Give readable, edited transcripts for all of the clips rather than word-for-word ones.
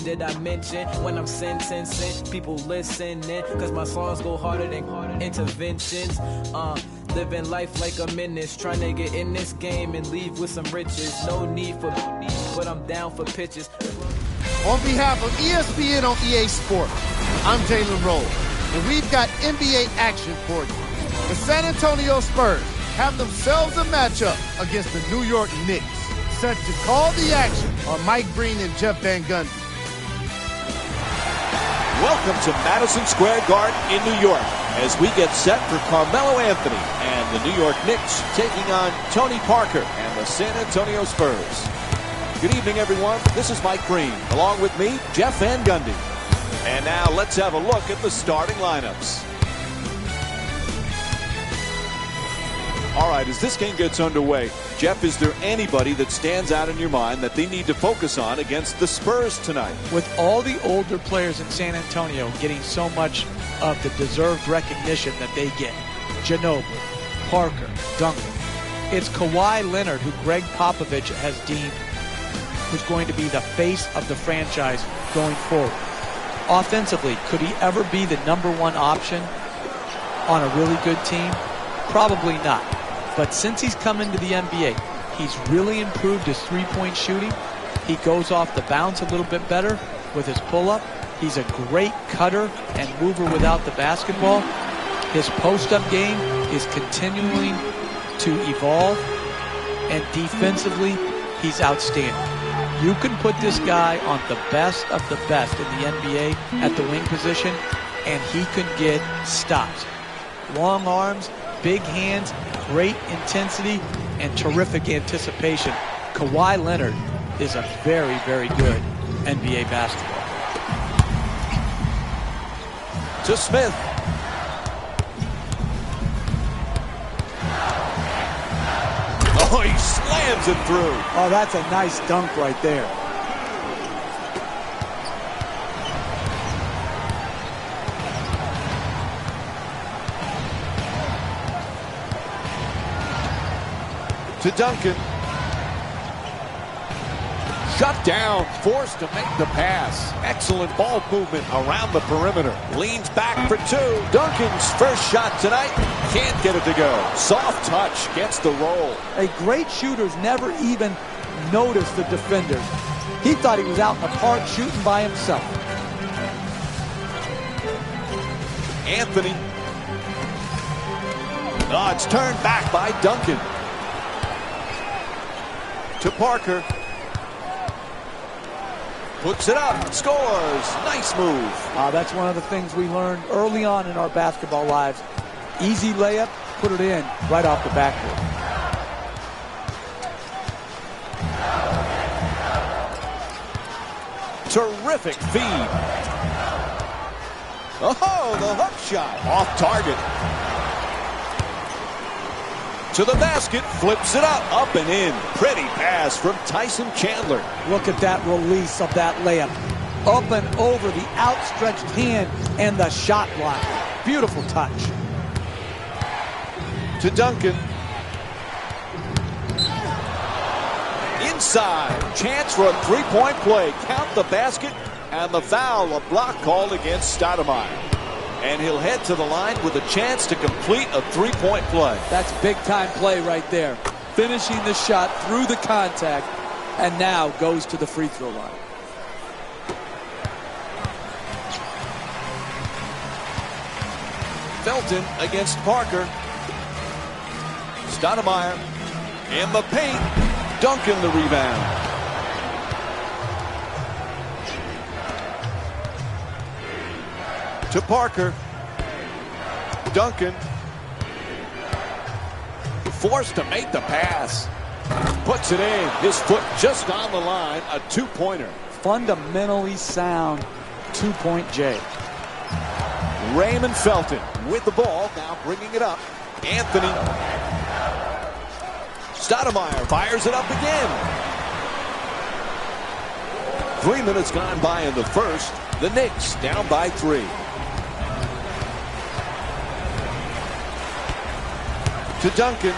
Did I mention when I'm sentencing people listening? Cause my songs go harder than interventions. Living life like a menace, trying to get in this game and leave with some riches. No need for but I'm down for pitches. On behalf of ESPN on EA Sports, I'm Jalen Rose, and we've got NBA action for you. The San Antonio Spurs have themselves a matchup against the New York Knicks. Set to call the action are Mike Breen and Jeff Van Gundy. Welcome to Madison Square Garden in New York as we get set for Carmelo Anthony and the New York Knicks taking on Tony Parker and the San Antonio Spurs. Good evening, everyone. This is Mike Breen. Along with me, Jeff Van Gundy. And now let's have a look at the starting lineups. All right, as this game gets underway, Jeff, is there anybody that stands out in your mind that they need to focus on against the Spurs tonight? With all the older players in San Antonio getting so much of the deserved recognition that they get, Ginobili, Parker, Duncan, it's Kawhi Leonard, who Greg Popovich has deemed who's going to be the face of the franchise going forward. Offensively, could he ever be the #1 option on a really good team? Probably not. But since he's come into the NBA, he's really improved his three-point shooting. He goes off the bounce a little bit better with his pull-up. He's a great cutter and mover without the basketball. His post-up game is continuing to evolve. And defensively, he's outstanding. You can put this guy on the best of the best in the NBA at the wing position, and he could get stops. Long arms, big hands, great intensity, and terrific anticipation. Kawhi Leonard is a very, very good NBA basketball. To Smith. Oh, he slams it through. Oh, that's a nice dunk right there. To Duncan. Shut down, forced to make the pass. Excellent ball movement around the perimeter. Leans back for two. Duncan's first shot tonight. Can't get it to go. Soft touch, gets the roll. A great shooter's never even noticed the defenders. He thought he was out in the park shooting by himself. Anthony. Oh, it's turned back by Duncan. To Parker. Puts it up, scores, nice move. That's one of the things we learned early on in our basketball lives. Easy layup, put it in right off the backboard. Terrific feed. Oh, the hook shot, off target. To the basket, flips it up and in. Pretty pass from Tyson Chandler. Look at that release of that layup. Up and over the outstretched hand and the shot block. Beautiful touch. To Duncan. Inside. Chance for a three-point play. Count the basket and the foul. A block called against Stoudemire. And he'll head to the line with a chance to complete a three-point play. That's big-time play right there. Finishing the shot through the contact, and now goes to the free throw line. Felton against Parker. Stoudemire in the paint. Duncan the rebound. To Parker. Duncan. Forced to make the pass. Puts it in. His foot just on the line. A two-pointer. Fundamentally sound two-point J. Raymond Felton with the ball. Now bringing it up. Anthony. Stoudemire fires it up again. 3 minutes gone by in the first. The Knicks down by 3. To Duncan.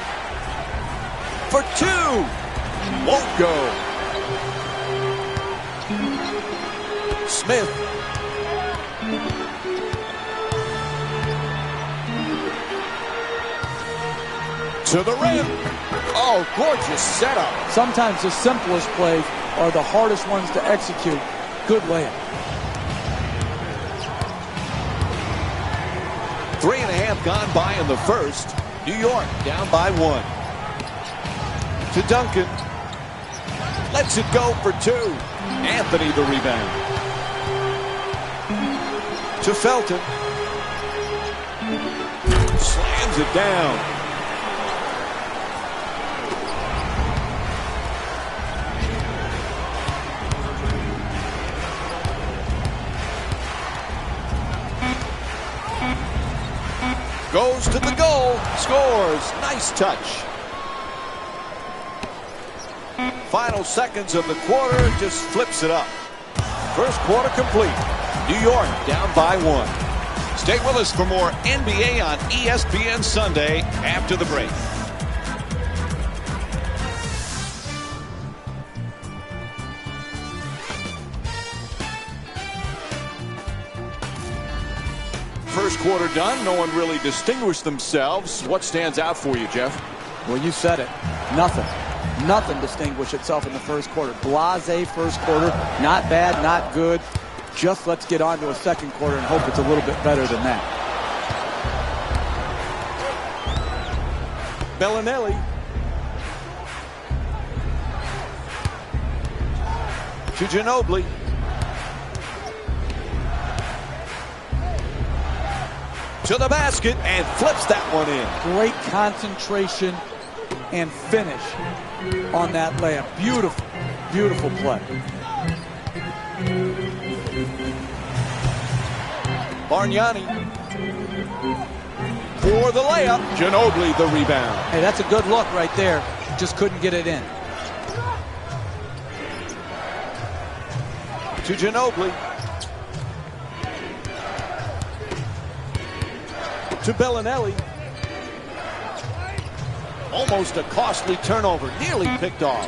For 2. Won't go. Smith. To the rim. Oh, gorgeous setup. Sometimes the simplest plays are the hardest ones to execute. Good layup. 3.5 gone by in the first. New York down by 1. To Duncan. Lets it go for 2. Anthony the rebound. To Felton. Slams it down. Goes to the goal, scores, nice touch. Final seconds of the quarter, just flips it up. First quarter complete. New York down by 1. Stay with us for more NBA on ESPN Sunday after the break. First quarter done. No one really distinguished themselves. What stands out for you, Jeff? Well, you said it. Nothing. Nothing distinguished itself in the first quarter. Blasé first quarter. Not bad, not good. Just let's get on to a second quarter and hope it's a little bit better than that. Bellinelli. To Ginobili. To the basket and flips that one in. Great concentration and finish on that layup. Beautiful, beautiful play. Bargnani for the layup. Ginobili the rebound. Hey, that's a good look right there. Just couldn't get it in. To Ginobili. To Bellinelli. Almost a costly turnover. Nearly picked off.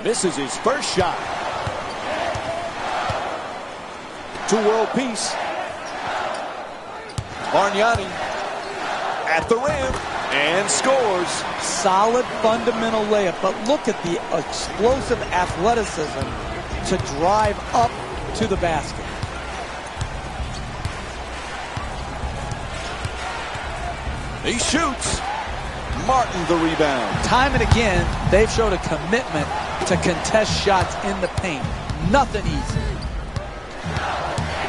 Misses his first shot. To World Peace. Bargnani at the rim and scores. Solid fundamental layup, but look at the explosive athleticism to drive up to the basket. He shoots. Martin the rebound. Time and again, they've showed a commitment to contest shots in the paint. Nothing easy.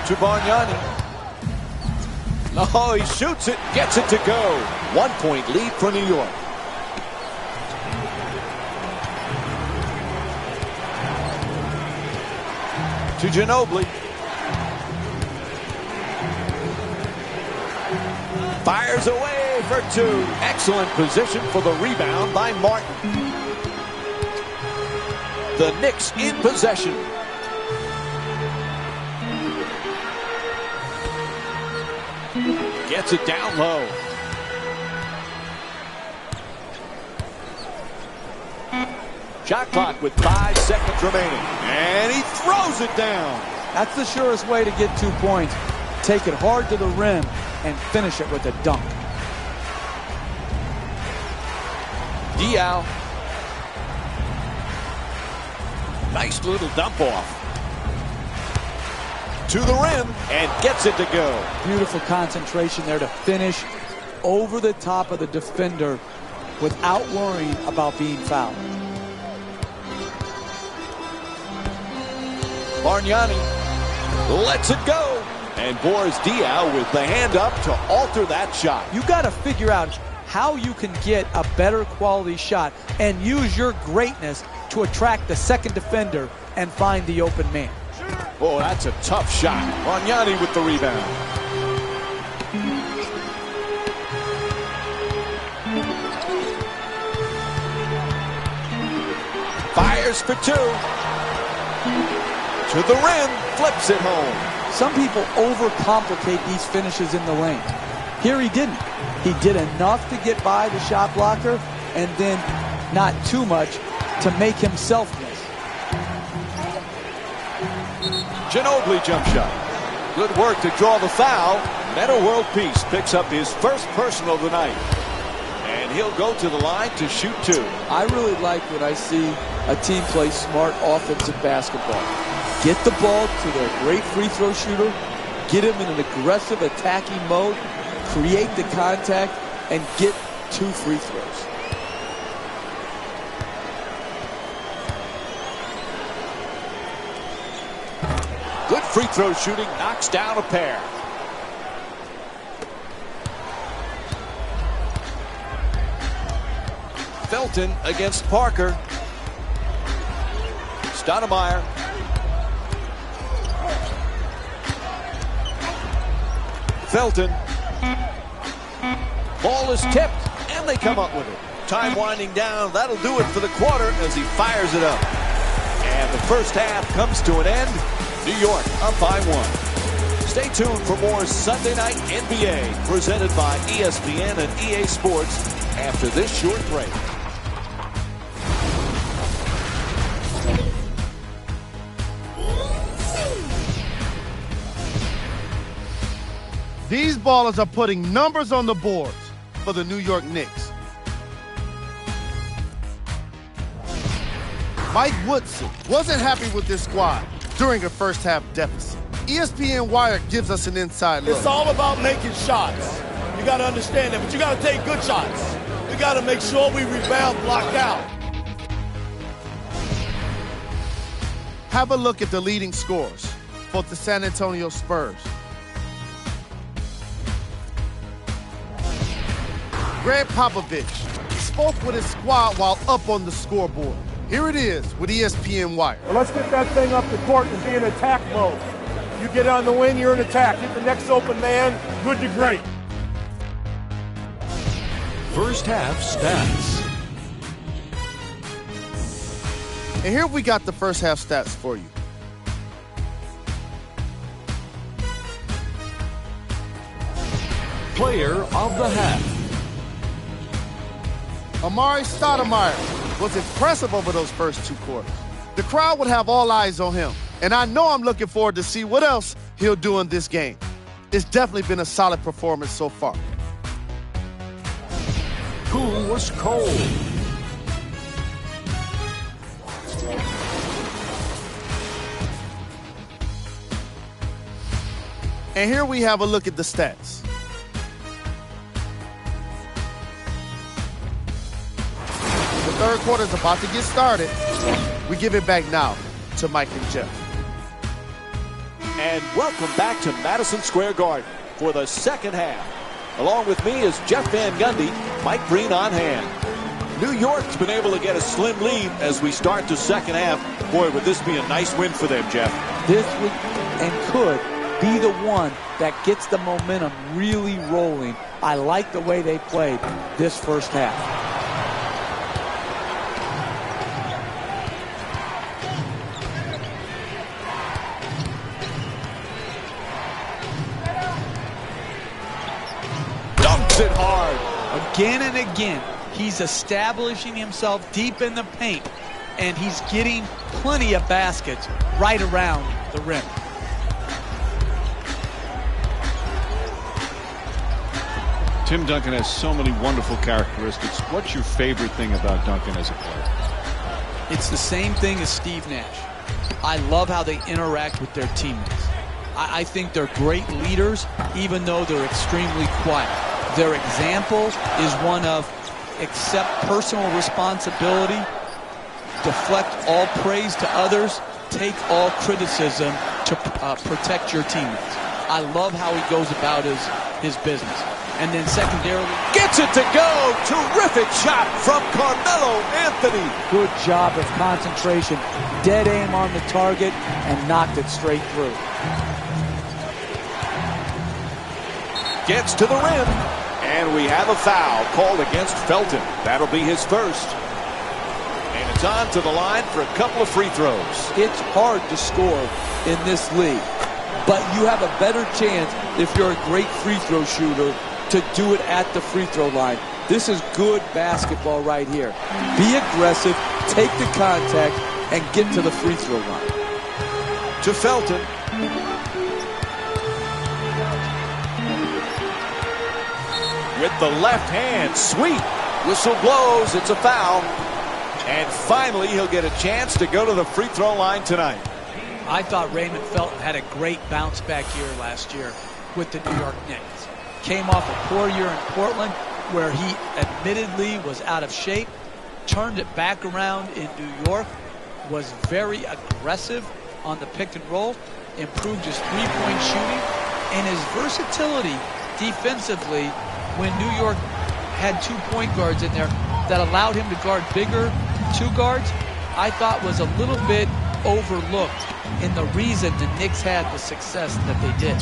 To Bargnani. Oh, he shoots it, gets it to go. 1 point lead for New York. To Ginobili. Fires away for 2. Excellent position for the rebound by Martin. The Knicks in possession. Gets it down low. Shot clock with 5 seconds remaining. And he throws it down. That's the surest way to get 2 points. Take it hard to the rim and finish it with a dunk. Diaw. Nice little dump off. To the rim and gets it to go. Beautiful concentration there to finish over the top of the defender without worrying about being fouled. Bargnani lets it go. And Boris Diaw with the hand up to alter that shot. You got to figure out how you can get a better quality shot and use your greatness to attract the second defender and find the open man. Oh, that's a tough shot. Bargnani with the rebound. Fires for 2. To the rim, flips it home. Some people overcomplicate these finishes in the lane. Here he didn't. He did enough to get by the shot blocker and then not too much to make himself miss. Ginobili jump shot. Good work to draw the foul. Metta World Peace picks up his first personal of the night. And he'll go to the line to shoot two. I really like when I see a team play smart offensive basketball. Get the ball to their great free throw shooter, get him in an aggressive attacking mode, create the contact, and get 2 free throws. Good free throw shooting, knocks down a pair. Felton against Parker. Stoudemire. Felton. Ball is tipped, and they come up with it. Time winding down. That'll do it for the quarter as he fires it up. And the first half comes to an end. New York up by 1. Stay tuned for more Sunday Night NBA presented by ESPN and EA Sports after this short break. These ballers are putting numbers on the boards for the New York Knicks. Mike Woodson wasn't happy with this squad during a first half deficit. ESPN Wire gives us an inside look. It's all about making shots. You got to understand that, but you got to take good shots. We got to make sure we rebound, block out. Have a look at the leading scorers for the San Antonio Spurs. Greg Popovich spoke with his squad while up on the scoreboard. Here it is with ESPN Wire. Well, let's get that thing up the court and be in attack mode. You get on the wing, you're in attack. Get the next open man, good to great. First half stats. And here we got the first half stats for you. Player of the half. Amari Stoudemire was impressive over those first 2 quarters. The crowd would have all eyes on him, and I know I'm looking forward to see what else he'll do in this game. It's definitely been a solid performance so far. Who was cold? And here we have a look at the stats. The third quarter is about to get started. We give it back now to Mike and Jeff. And welcome back to Madison Square Garden for the second half. Along with me is Jeff Van Gundy, Mike Breen on hand. New York's been able to get a slim lead as we start the second half. Boy, would this be a nice win for them, Jeff. This would and could be the one that gets the momentum really rolling. I like the way they played this first half. It hard. Again and again, he's establishing himself deep in the paint, and he's getting plenty of baskets right around the rim. Tim Duncan has so many wonderful characteristics. What's your favorite thing about Duncan as a player? It's the same thing as Steve Nash. I love how they interact with their teammates. I think they're great leaders, even though they're extremely quiet. Their example is one of accept personal responsibility, deflect all praise to others, take all criticism to protect your teammates. I love how he goes about his business. And then secondarily, Gets it to go. Terrific shot from Carmelo Anthony. Good job of concentration, dead aim on the target, and knocked it straight through. Gets to the rim. And we have a foul called against Felton. That'll be his first. And it's on to the line for a couple of free throws. It's hard to score in this league, but you have a better chance if you're a great free throw shooter to do it at the free throw line This is good basketball right here. Be aggressive, take the contact, and get to the free throw line. To Felton. With the left hand, sweet. Whistle blows, it's a foul. And finally, he'll get a chance to go to the free throw line tonight. I thought Raymond Felton had a great bounce back year last year with the New York Knicks. Came off a poor year in Portland where he admittedly was out of shape, turned it back around in New York, was very aggressive on the pick and roll, improved his three-point shooting, and his versatility defensively when New York had 2 point guards in there that allowed him to guard bigger two guards, I thought was a little bit overlooked in the reason the Knicks had the success that they did.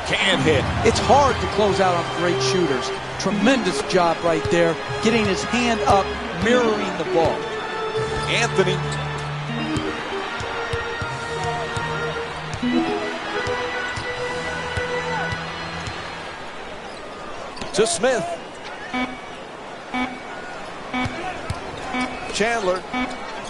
Can't hit. It's hard to close out on great shooters. Tremendous job right there, getting his hand up, mirroring the ball. Anthony. To Smith. Chandler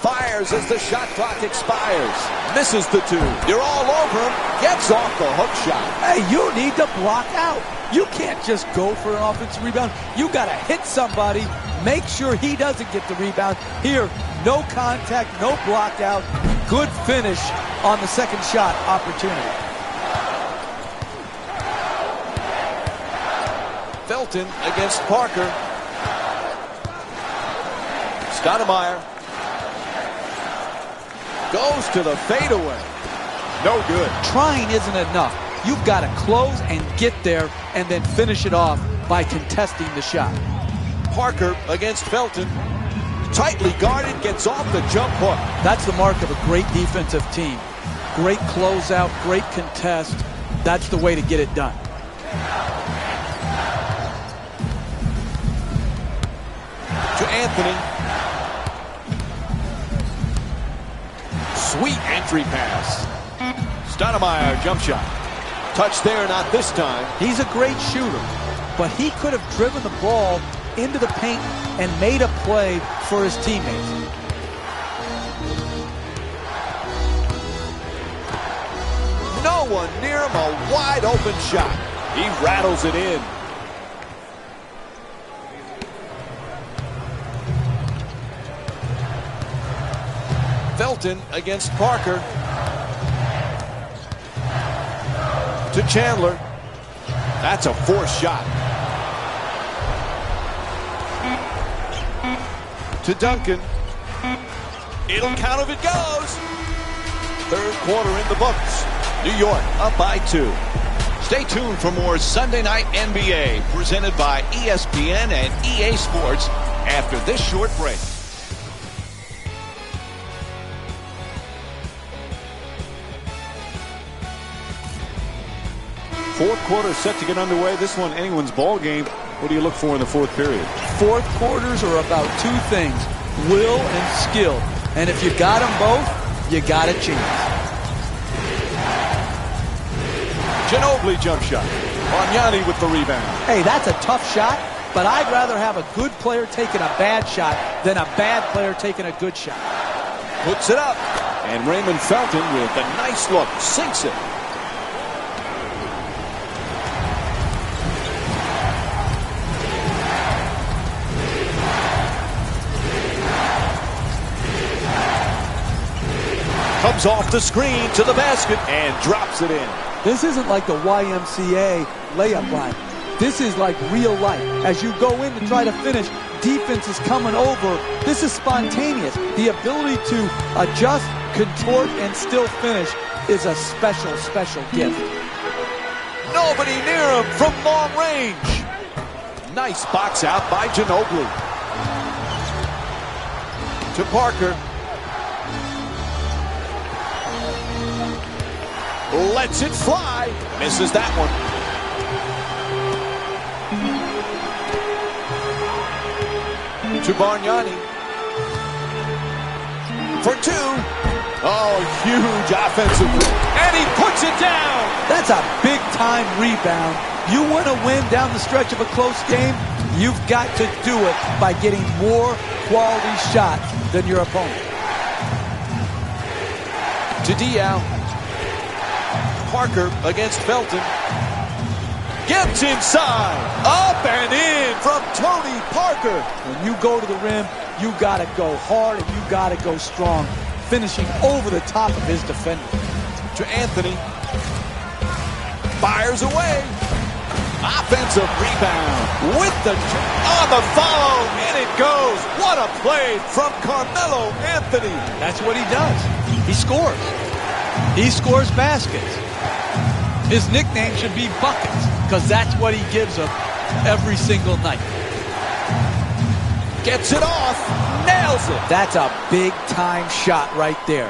fires as the shot clock expires. Misses the two. You're all over him. Gets off the hook shot. Hey, you need to block out. You can't just go for an offensive rebound. You got to hit somebody. Make sure he doesn't get the rebound. Here, no contact, no block out. Good finish on the second shot opportunity. Felton against Parker. Stoudemire goes to the fadeaway. No good. Trying isn't enough. You've got to close and get there and then finish it off by contesting the shot. Parker against Felton. Tightly guarded, gets off the jump hook. That's the mark of a great defensive team. Great closeout, great contest. That's the way to get it done. To Anthony. Sweet entry pass. Stoudemire jump shot. Touch there, not this time. He's a great shooter, but he could have driven the ball into the paint and made a play for his teammates. No one near him, a wide open shot. He rattles it in. Felton against Parker. To Chandler. That's a forced shot. To Duncan. It'll count if it goes. Third quarter in the books. New York up by 2. Stay tuned for more Sunday Night NBA presented by ESPN and EA Sports after this short break. Fourth quarter set to get underway. This one, anyone's ball game. What do you look for in the fourth period? Fourth quarters are about two things, will and skill. And if you got them both, you got a chance. Ginobili jump shot. Bargnani with the rebound. Hey, that's a tough shot, but I'd rather have a good player taking a bad shot than a bad player taking a good shot. Puts it up. And Raymond Felton with a nice look. Sinks it. Comes off the screen to the basket and drops it in. This isn't like the YMCA layup line. This is like real life. As you go in to try to finish, defense is coming over. This is spontaneous. The ability to adjust, contort, and still finish is a special, special gift. Nobody near him from long range. Nice box out by Ginobili. To Parker. Lets it fly. Misses that one. To Bargnani. For 2. Oh, huge offensive. And he puts it down. That's a big-time rebound You want to win down the stretch of a close game, you've got to do it by getting more quality shots than your opponent. To Diao. Parker against Felton. Gets inside. Up and in from Tony Parker. When you go to the rim, you got to go hard and you got to go strong, finishing over the top of his defender. To Anthony. Fires away. Offensive rebound with the on the follow. In it goes. What a play from Carmelo Anthony. That's what he does. He scores. He scores baskets. His nickname should be Buckets, because that's what he gives up every single night. Gets it off. Nails it. That's a big-time shot right there.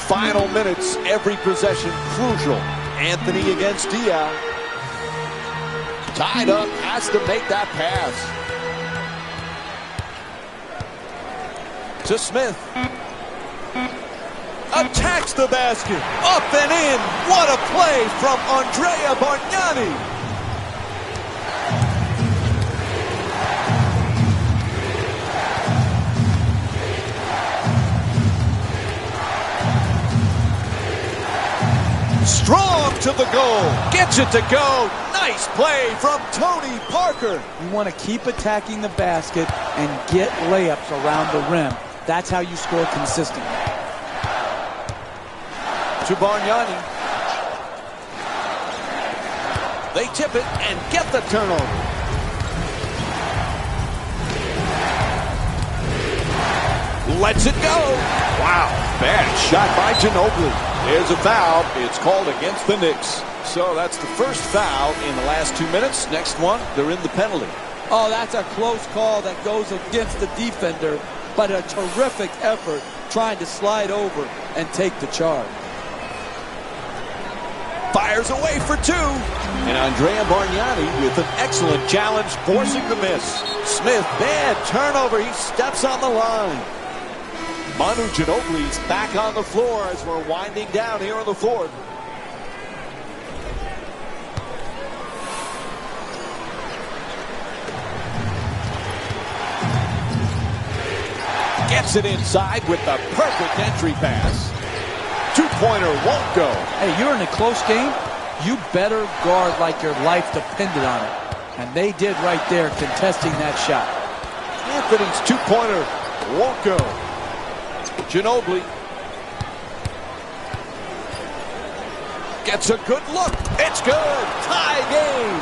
Final minutes, every possession crucial. Anthony against Diao. Tied up, has to make that pass. To Smith. Attacks the basket. Up and in. What a play from Andrea Bargnani. Strong to the goal. Gets it to go. Nice play from Tony Parker. You want to keep attacking the basket and get layups around the rim. That's how you score consistently. To Bargnani. They tip it and get the turnover. Lets it go. Wow. Bad shot by Ginobili. There's a foul. It's called against the Knicks. So that's the first foul in the last 2 minutes. Next one, they're in the penalty. Oh, that's a close call that goes against the defender, but a terrific effort trying to slide over and take the charge. Fires away for two. And Andrea Bargnani with an excellent challenge, forcing the miss. Smith, bad turnover. He steps on the line. Manu Ginobili's back on the floor as we're winding down here on the fourth. Gets it inside with the perfect entry pass. Two-pointer won't go. Hey, you're in a close game. You better guard like your life depended on it. And they did right there, contesting that shot. Anthony's two-pointer won't go. Ginobili gets a good look. It's good. Tie game.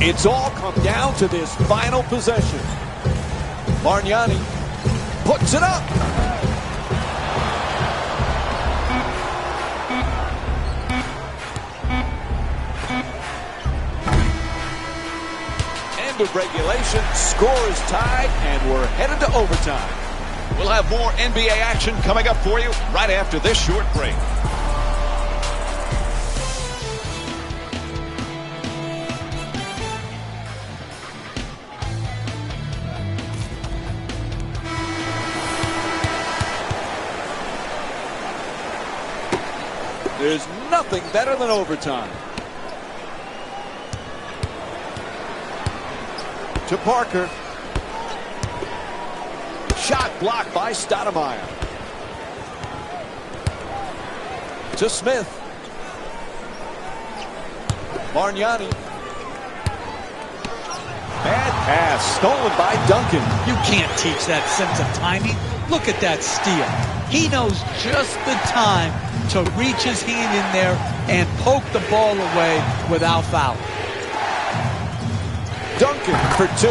It's all come down to this final possession. Bargnani puts it up. End of regulation. Score is tied, and we're headed to overtime. We'll have more NBA action coming up for you right after this short break. There's nothing better than overtime. To Parker. Shot blocked by Stoudemire. To Smith. Bargnani. Bad pass stolen by Duncan. You can't teach that sense of timing. Look at that steal. He knows just the time to reach his hand in there and poke the ball away without foul. Duncan for two.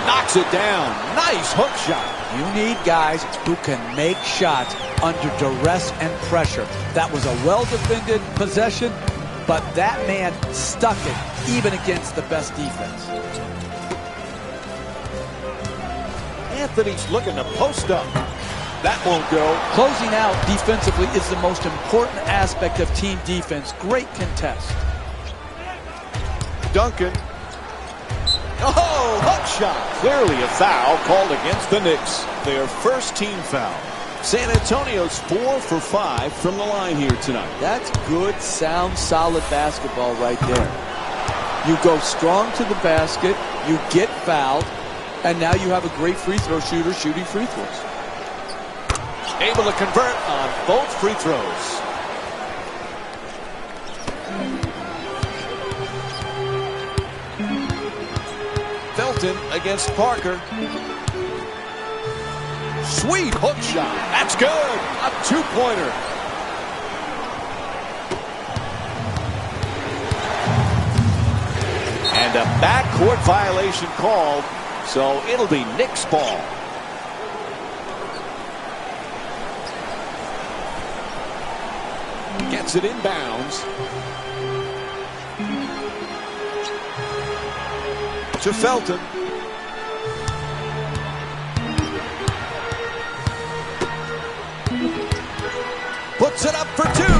Knocks it down. Nice hook shot. You need guys who can make shots under duress and pressure. That was a well-defended possession, but that man stuck it even against the best defense. Anthony's looking to post up. That won't go. Closing out defensively is the most important aspect of team defense. Great contest. Duncan Oh, hook shot. Clearly a foul called against the Knicks. Their first team foul. San Antonio's 4 for 5 from the line here tonight. That's good, sound, solid basketball right there. You go strong to the basket, you get fouled, and now you have a great free throw shooter shooting free throws. Able to convert on both free throws. Felton against Parker. Sweet hook shot. That's good. A two-pointer. And a backcourt violation called, so it'll be Knicks ball. Gets it inbounds. To Felton. Puts it up for two.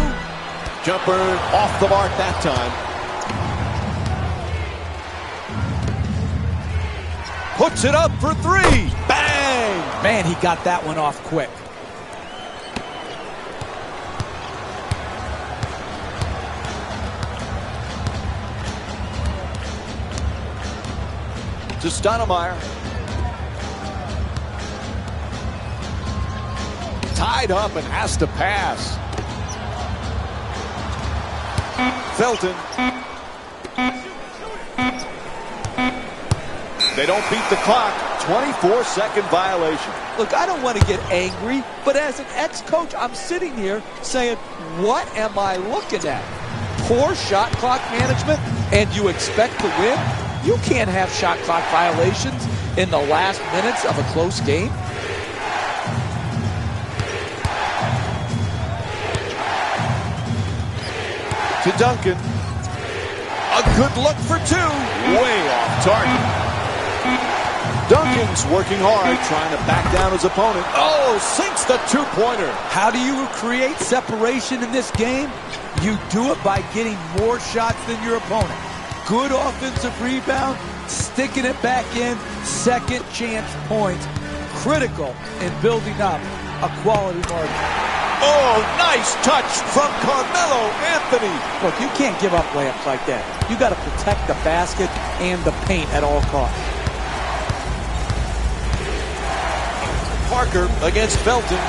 Jumper off the mark that time. Puts it up for three. Bang! Man, he got that one off quick. To Stoudemire. Tied up and has to pass. Felton. They don't beat the clock. 24-second violation. Look, I don't want to get angry, but as an ex-coach, I'm sitting here saying, what am I looking at? Poor shot clock management, and you expect to win? You can't have shot clock violations in the last minutes of a close game. To Duncan. A good look for two. Way off target. Duncan's working hard, trying to back down his opponent. Oh, sinks the two-pointer. How do you create separation in this game? You do it by getting more shots than your opponent. Good offensive rebound, sticking it back in, second chance points. Critical in building up a quality margin. Oh, nice touch from Carmelo Anthony. Look, you can't give up layups like that. You got to protect the basket and the paint at all costs. Parker against Felton.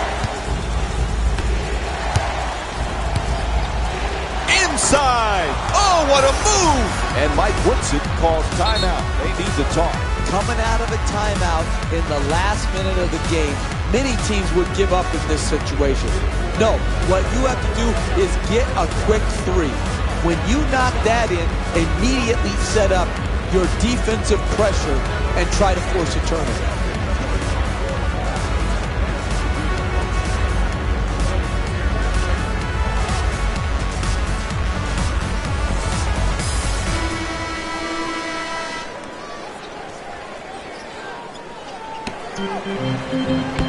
Inside. Oh, what a move. And Mike Woodson calls timeout. They need to talk. Coming out of a timeout in the last minute of the game, many teams would give up in this situation. No, what you have to do is get a quick three. When you knock that in, immediately set up your defensive pressure and try to force a turnover.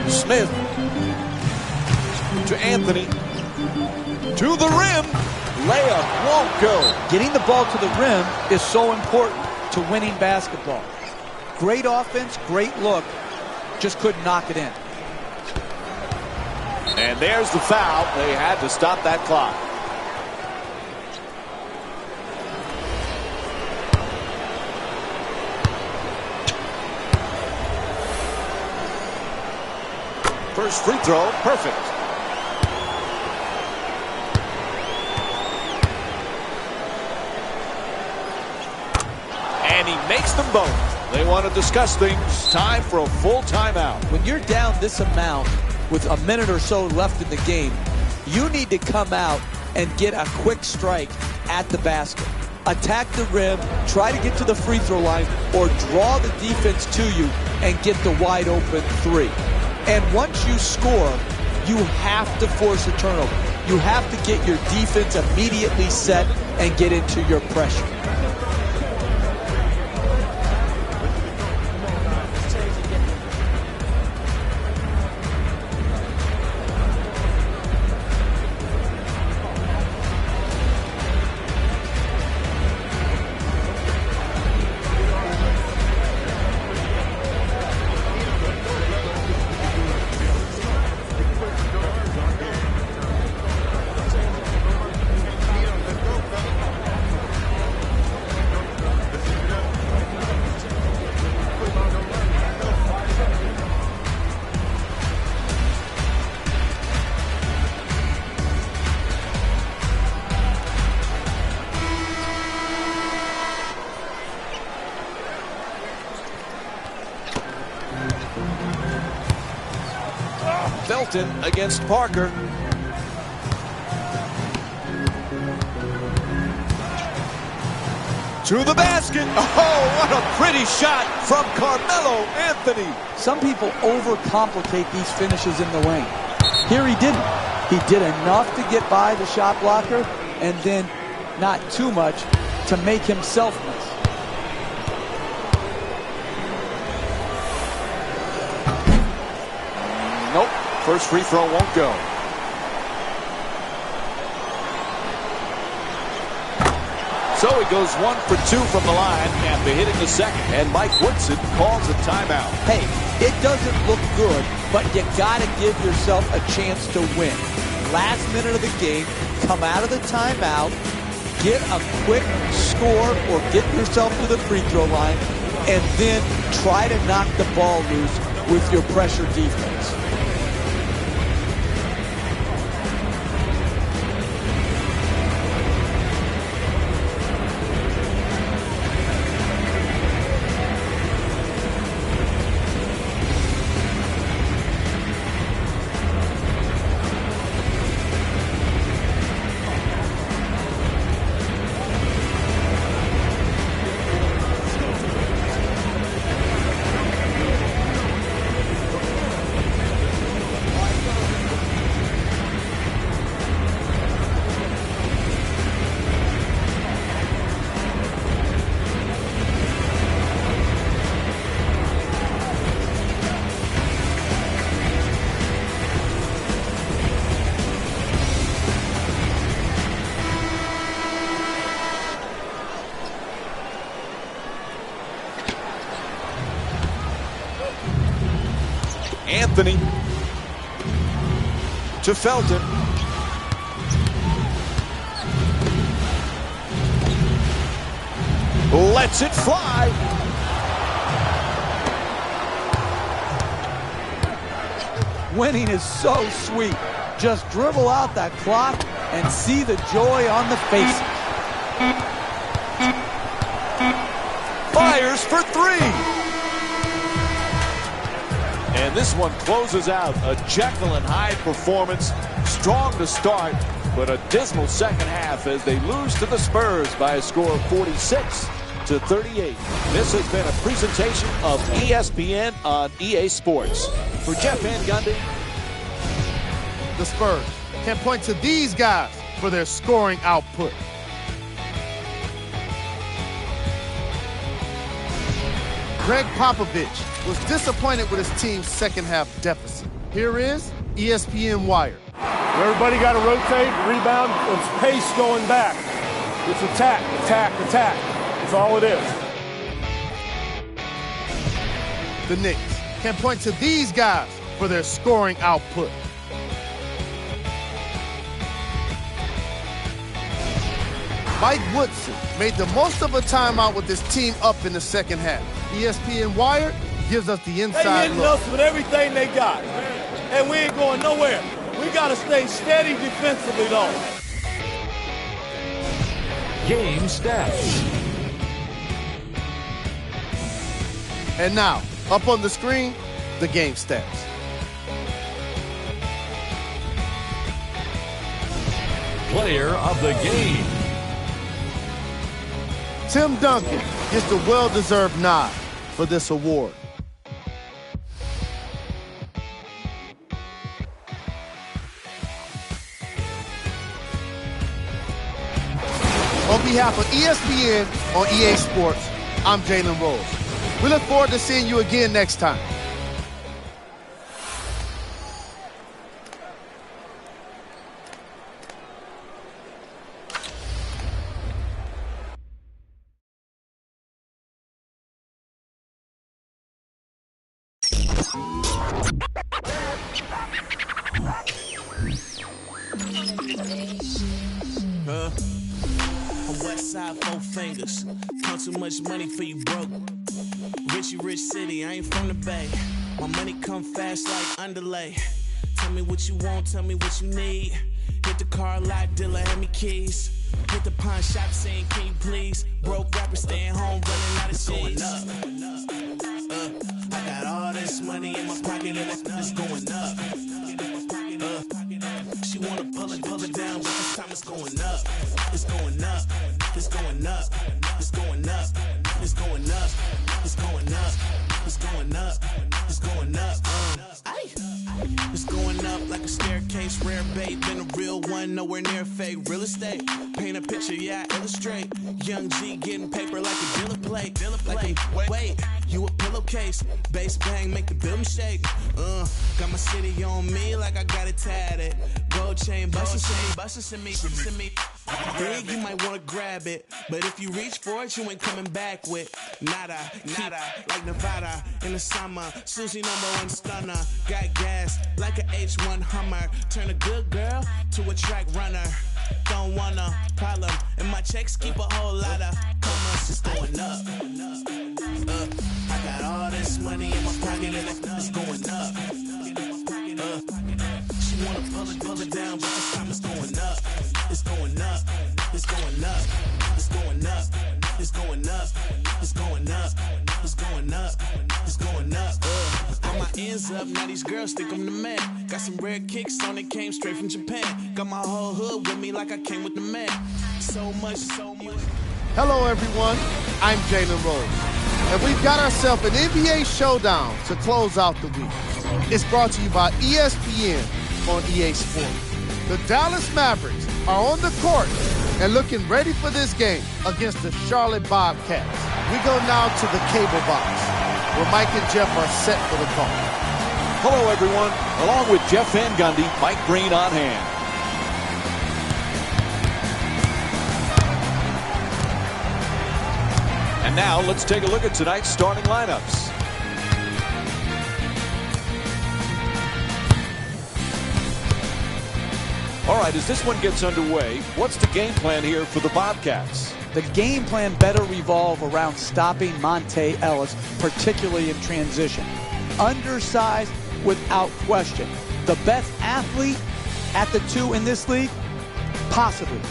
Smith to Anthony, to the rim, layup won't go. Getting the ball to the rim is so important to winning basketball. Great offense, great look, just couldn't knock it in. And there's the foul. They had to stop that clock. First free throw, perfect. And he makes them both. They want to discuss things. Time for a full timeout. When you're down this amount with a minute or so left in the game, you need to come out and get a quick strike at the basket. Attack the rim, try to get to the free throw line, or draw the defense to you and get the wide open three. And once you score, you have to force a turnover. You have to get your defense immediately set and get into your pressure. Felton against Parker. To the basket. Oh, what a pretty shot from Carmelo Anthony. Some people overcomplicate these finishes in the lane. Here he didn't. He did enough to get by the shot blocker and then not too much to make himself miss. Nope. First free throw won't go. So he goes 1 for 2 from the line after hitting the second. And Mike Woodson calls a timeout. Hey, it doesn't look good, but you got to give yourself a chance to win. Last minute of the game, come out of the timeout, get a quick score or get yourself to the free throw line, and then try to knock the ball loose with your pressure defense. Anthony to Felton. Lets it fly. Winning is so sweet. Just dribble out that clock and see the joy on the faces. Fires for 3. And this one closes out a Jekyll and Hyde performance. Strong to start, but a dismal second half as they lose to the Spurs by a score of 46-38. This has been a presentation of ESPN on EA Sports. For Jeff Van Gundy, the Spurs can point to these guys for their scoring output. Greg Popovich was disappointed with his team's second half deficit. Here is ESPN Wire. Everybody got to rotate, rebound, it's pace going back. It's attack, attack, attack. That's all it is. The Knicks can point to these guys for their scoring output. Mike Woodson made the most of a timeout with his team up in the second half. ESPN Wire gives us the inside They hitting look. us with everything they got, and we ain't going nowhere. We got to stay steady defensively, though. Game stats. And now, up on the screen, the game stats. Player of the game. Tim Duncan gets the well-deserved nod for this award. On behalf of ESPN on EA Sports, I'm Jalen Rose. We look forward to seeing you again next time. Westside, 4 fingers. Count too much money for you broke. Richie rich city, I ain't from the Bay. My money come fast like underlay. Tell me what you want, tell me what you need. Hit the car lot, dealer, hand me keys. Hit the pawn shop saying, can you please? Broke rapper staying home, running out of shit. I got all this money in my pocket and it's going up. it's going up. It's going up. It's going up. It's going up. It's going up. It's going up. It's going up. It's going up. It's going up like a staircase, rare bait, then a real one, nowhere near fake. Real estate, paint a picture, yeah, I illustrate. Young G getting paper like a dealer plate. Like a, wait, you a pillowcase. Bass bang, make the building shake. Got my city on me like I got it tatted. Gold chain, bustin' me. Big, you might wanna grab it, but if you reach for it, you ain't coming back with nada. Like Nevada in the summer. Susie #1 stunner. Got gas like an H1 Hummer. Turn a good girl to a track runner. Don't want a problem, and my checks keep a whole lot of commas. It's going up. I got all this money in my pocket and it's going up. She wanna pull it down, but this time it's going up. It's going up. It's going up. It's going up. It's going up. It's going up. It's going up. It's going up. Got my ends up, now these girls think I'm the man. Got some rare kicks on it, came straight from Japan. Got my whole hood with me like I came with the man. So much. Hello, everyone. I'm Jalen Rose, and we've got ourselves an NBA showdown to close out the week. It's brought to you by ESPN on EA Sports. The Dallas Mavericks are on the court and looking ready for this game against the Charlotte Bobcats. We go now to the cable box, where Mike and Jeff are set for the call. Hello, everyone. Along with Jeff Van Gundy, Mike Breen on hand. And now let's take a look at tonight's starting lineups. All right, as this one gets underway, what's the game plan here for the Bobcats? The game plan better revolve around stopping Monte Ellis, particularly in transition. Undersized without question. The best athlete at the 2 in this league? Possibly.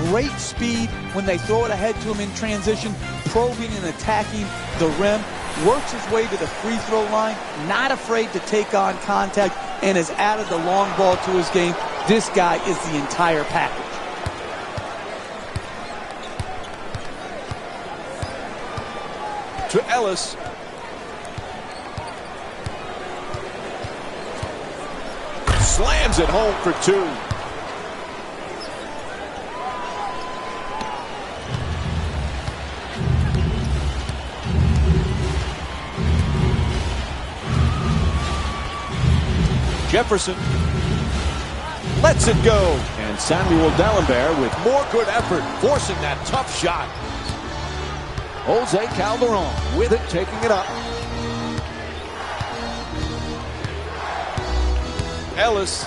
Great speed when they throw it ahead to him in transition, probing and attacking the rim, works his way to the free throw line, not afraid to take on contact, and has added the long ball to his game. This guy is the entire package. To Ellis. Slams it home for 2. Jefferson lets it go. And Samuel D'Alembert with more good effort, forcing that tough shot. Jose Calderon with it, taking it up. Ellis.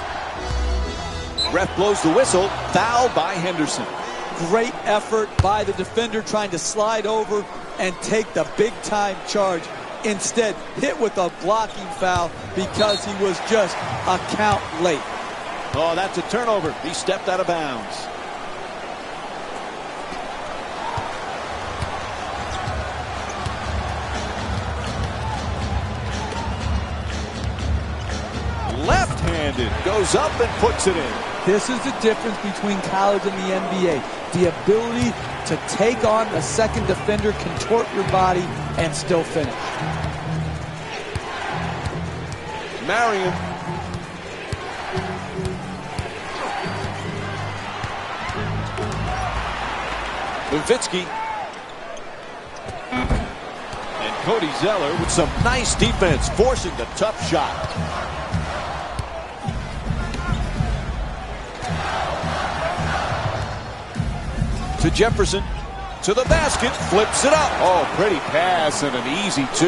Ref blows the whistle. Foul by Henderson. Great effort by the defender trying to slide over and take the big-time charge. Instead, hit with a blocking foul because he was just a count late. Oh, that's a turnover. He stepped out of bounds. Left-handed, goes up and puts it in. This is the difference between college and the NBA. The ability to take on a second defender, contort your body, and still finish. Marion. Nowitzki. And Cody Zeller with some nice defense, forcing the tough shot. To Jefferson. To the basket. Flips it up. Oh, pretty pass and an easy 2.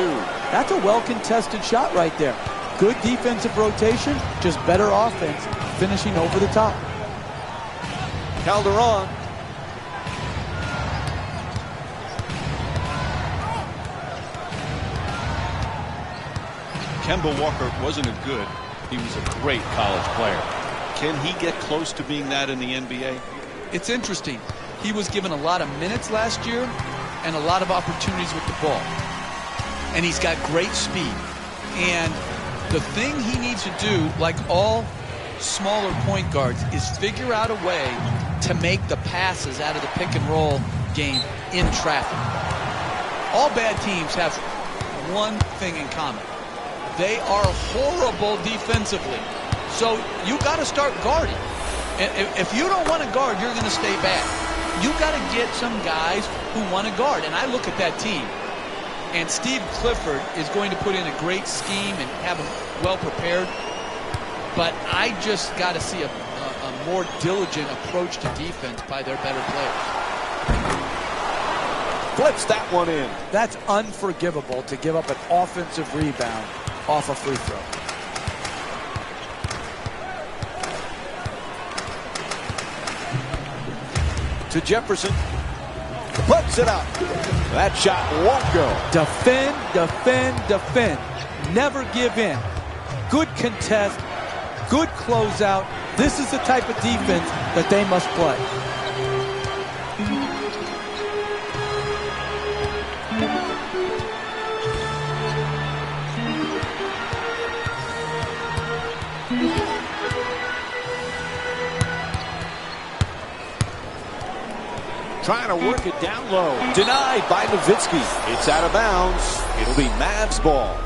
That's a well-contested shot right there. Good defensive rotation, just better offense, finishing over the top. Calderon. Kemba Walker wasn't a good, he was a great college player. Can he get close to being that in the NBA? It's interesting. He was given a lot of minutes last year and a lot of opportunities with the ball. And he's got great speed. And the thing he needs to do, like all smaller point guards, is figure out a way to make the passes out of the pick and roll game in traffic. All bad teams have one thing in common. They are horrible defensively. So you got to start guarding. And if you don't want to guard, you're going to stay bad. You got to get some guys who want to guard. And I look at that team, and Steve Clifford is going to put in a great scheme and have them well prepared. But I just got to see a more diligent approach to defense by their better players. Flips that one in. That's unforgivable to give up an offensive rebound off a free throw. To Jefferson. Puts it up. That shot won't go. Defend, defend, defend. Never give in. Good contest. Good closeout. This is the type of defense that they must play. Trying to work it down low. Denied by Nowitzki. It's out of bounds. It'll be Mavs ball.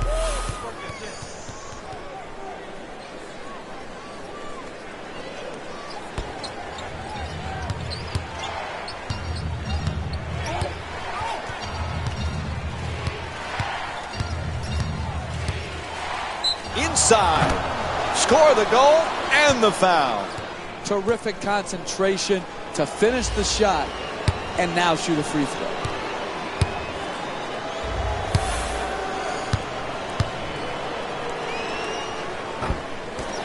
Inside. Score the goal and the foul. Terrific concentration to finish the shot and now shoot a free throw.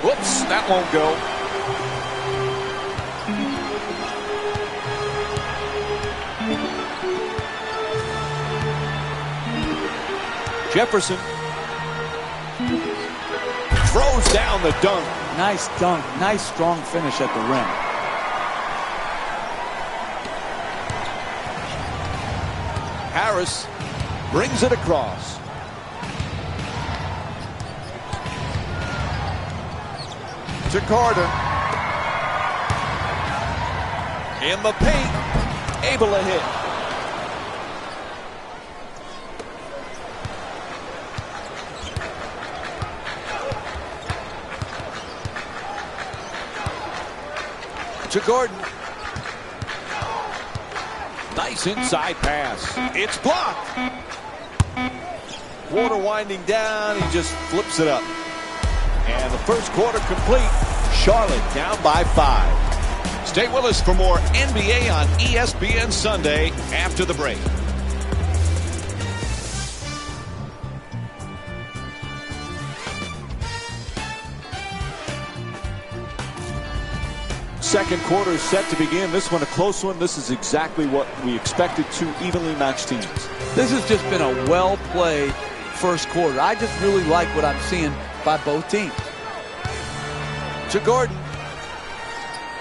Whoops, that won't go. Jefferson throws down the dunk. Nice dunk. Nice strong finish at the rim. Harris brings it across. To Carter. In the paint. Able to hit. To Gordon. Nice inside pass. It's blocked. Quarter winding down. He just flips it up. And the first quarter complete. Charlotte down by 5. Stay with us for more NBA on ESPN Sunday after the break. Second quarter is set to begin. This one a close one. This is exactly what we expected, two evenly matched teams. This has just been a well-played first quarter. I just really like what I'm seeing by both teams. To Gordon.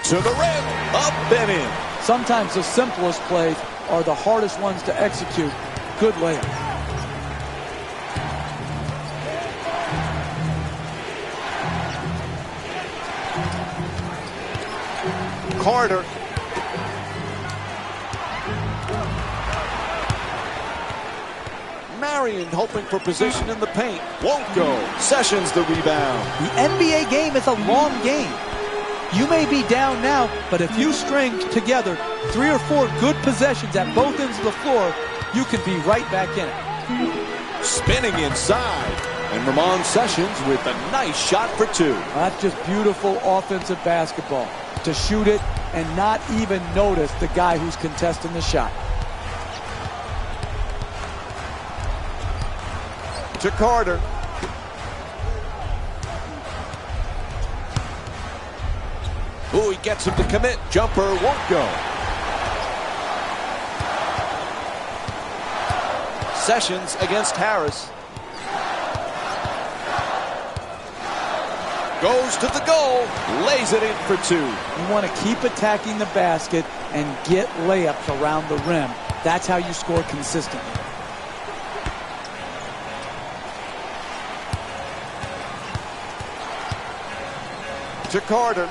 To the rim. Up and in. Sometimes the simplest plays are the hardest ones to execute. Good layup. Carter. Marion hoping for position in the paint. Won't go. Sessions the rebound. The NBA game is a long game. You may be down now, but if you string together 3 or 4 good possessions at both ends of the floor, you can be right back in it. Spinning inside. And Ramon Sessions with a nice shot for 2. That's just beautiful offensive basketball. To shoot it and not even notice the guy who's contesting the shot. To Carter. Ooh, he gets him to commit. Jumper won't go. Sessions against Harris. Goes to the goal, lays it in for 2. You want to keep attacking the basket and get layups around the rim. That's how you score consistently. To Carter.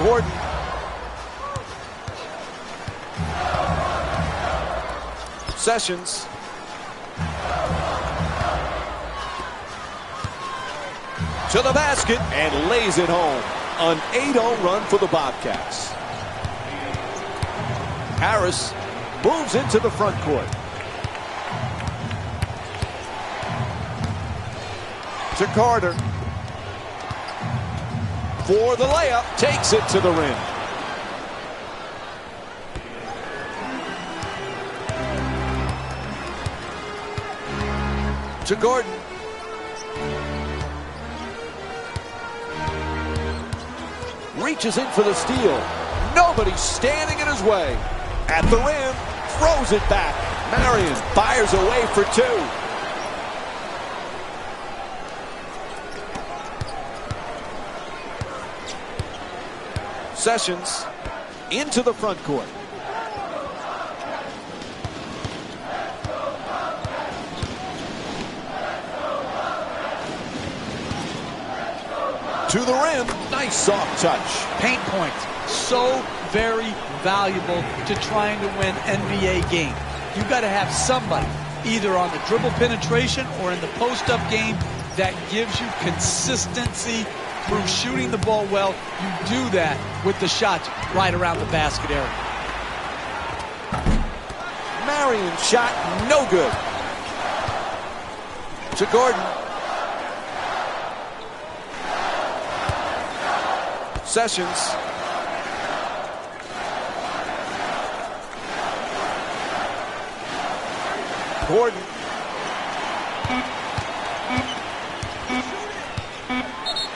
Gordon. Sessions. To the basket and lays it home. An 8-0 run for the Bobcats. Harris moves into the front court. To Carter. For the layup. Takes it to the rim. To Gordon. Reaches in for the steal. Nobody's standing in his way. At the rim, throws it back. Marion fires away for two. Sessions into the front court. To the rim, nice soft touch. Paint points, so very valuable to trying to win NBA games. You got to have somebody either on the dribble penetration or in the post-up game that gives you consistency through shooting the ball well. You do that with the shots right around the basket area. Marion shot no good. To Gordon. Sessions. Gordon.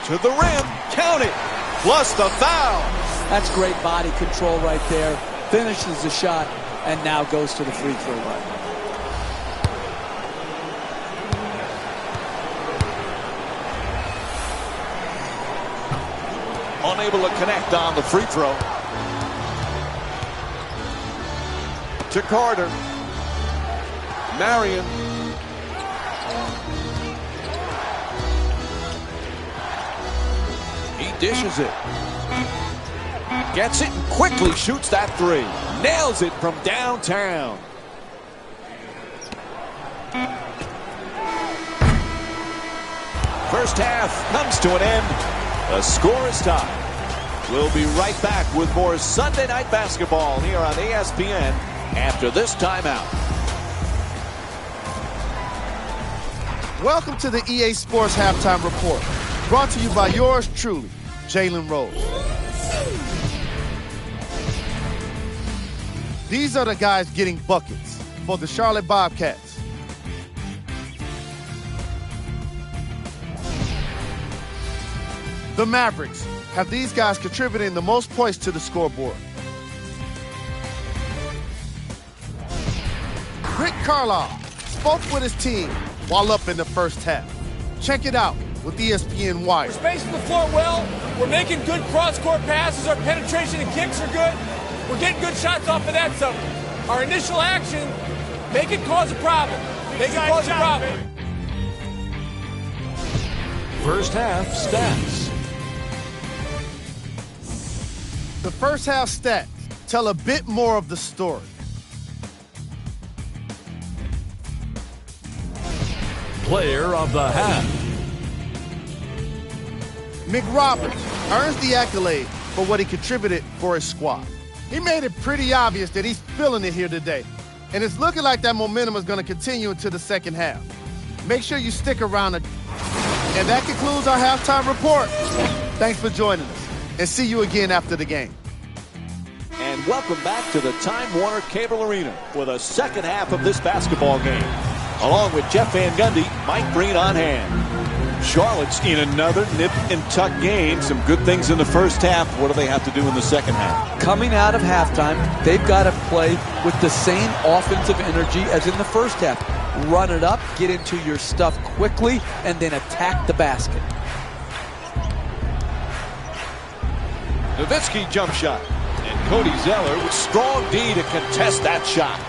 To the rim. Count it. Plus the foul. That's great body control right there. Finishes the shot and now goes to the free throw line. Unable to connect on the free throw. To Carter. Marion. He dishes it. Gets it and quickly shoots that three. Nails it from downtown. First half comes to an end. The score is tied. We'll be right back with more Sunday night basketball here on ESPN after this timeout. Welcome to the EA Sports Halftime Report, brought to you by yours truly, Jalen Rose. These are the guys getting buckets for the Charlotte Bobcats. The Mavericks have these guys contributing the most points to the scoreboard. Rick Carlisle spoke with his team while up in the first half. Check it out with ESPN Wire. We're spacing the floor well. We're making good cross-court passes. Our penetration and kicks are good. We're getting good shots off of that stuff. Our initial action, make it cause a problem. Make it cause a problem. First half stats. The first half stats tell a bit more of the story. Player of the half. Mick Roberts earns the accolade for what he contributed for his squad. He made it pretty obvious that he's feeling it here today, and it's looking like that momentum is going to continue into the second half. Make sure you stick around. And that concludes our halftime report. Thanks for joining us, and see you again after the game. And welcome back to the Time Warner Cable Arena for the second half of this basketball game. Along with Jeff Van Gundy, Mike Breen on hand. Charlotte's in another nip and tuck game. Some good things in the first half. What do they have to do in the second half? Coming out of halftime, they've got to play with the same offensive energy as in the first half. Run it up, get into your stuff quickly, and then attack the basket. Nowitzki jump shot. And Cody Zeller with strong D to contest that shot.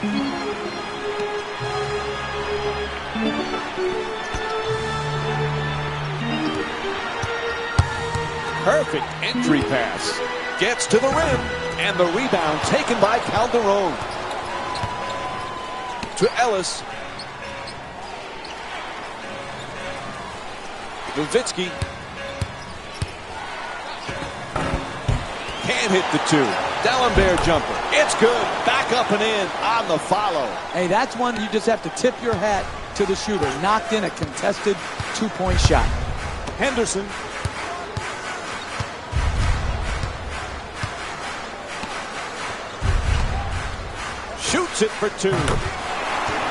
Perfect entry pass. Gets to the rim, and the rebound taken by Calderon. To Ellis. Nowitzki. Can't hit the two. D'Alembert jumper. It's good. Back up and in on the follow. Hey, that's one you just have to tip your hat to the shooter. Knocked in a contested two-point shot. Henderson. Shoots it for two.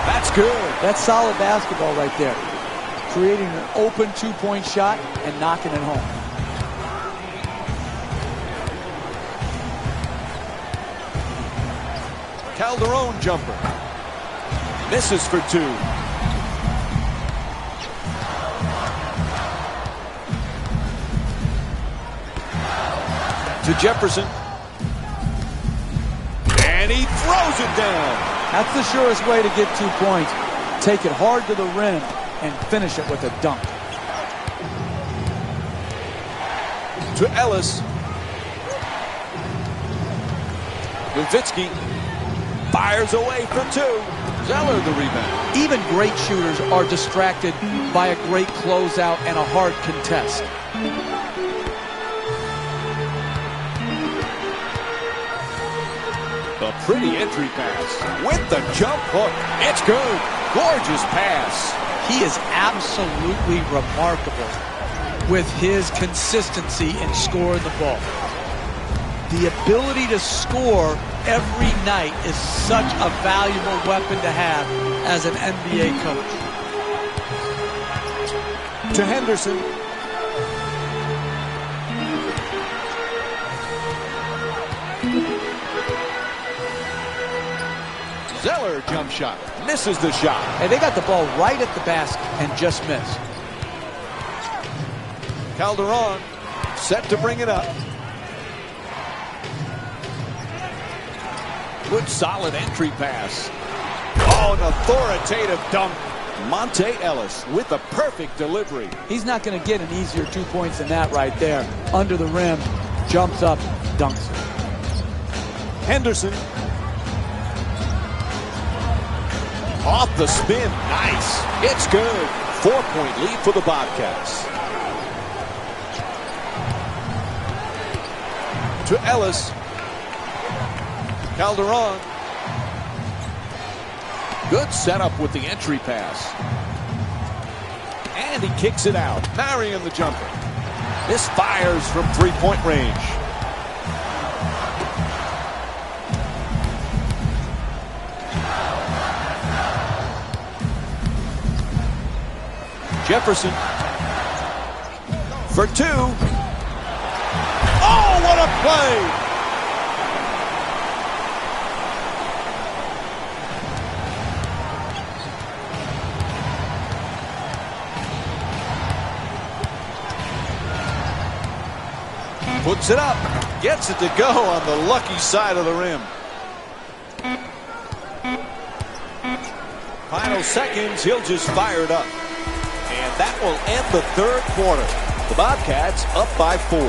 That's good. That's solid basketball right there. Creating an open two-point shot and knocking it home. Calderon jumper. Misses for two. To Jefferson. And he throws it down. That's the surest way to get 2 points. Take it hard to the rim and finish it with a dunk. To Ellis. Nowitzki fires away for two. Zeller the rebound. Even great shooters are distracted by a great closeout and a hard contest. A pretty entry pass with the jump hook. It's good. Gorgeous pass. He is absolutely remarkable with his consistency in scoring the ball. The ability to score every night is such a valuable weapon to have as an NBA coach. To Henderson. Zeller jump shot. Misses the shot. Hey, they got the ball right at the basket and just missed. Calderon set to bring it up. Good solid entry pass. Oh, an authoritative dunk. Monte Ellis with the perfect delivery. He's not going to get an easier 2 points than that right there. Under the rim, jumps up, dunks. Henderson. Off the spin. Nice. It's good. 4-point lead for the Bobcats. To Ellis. Calderon. Good setup with the entry pass. And he kicks it out. Marion the jumper. This fires from three-point range. Jefferson for two. Oh, what a play! Puts it up, gets it to go on the lucky side of the rim. Final seconds, he'll just fire it up. And that will end the third quarter. The Bobcats up by 4.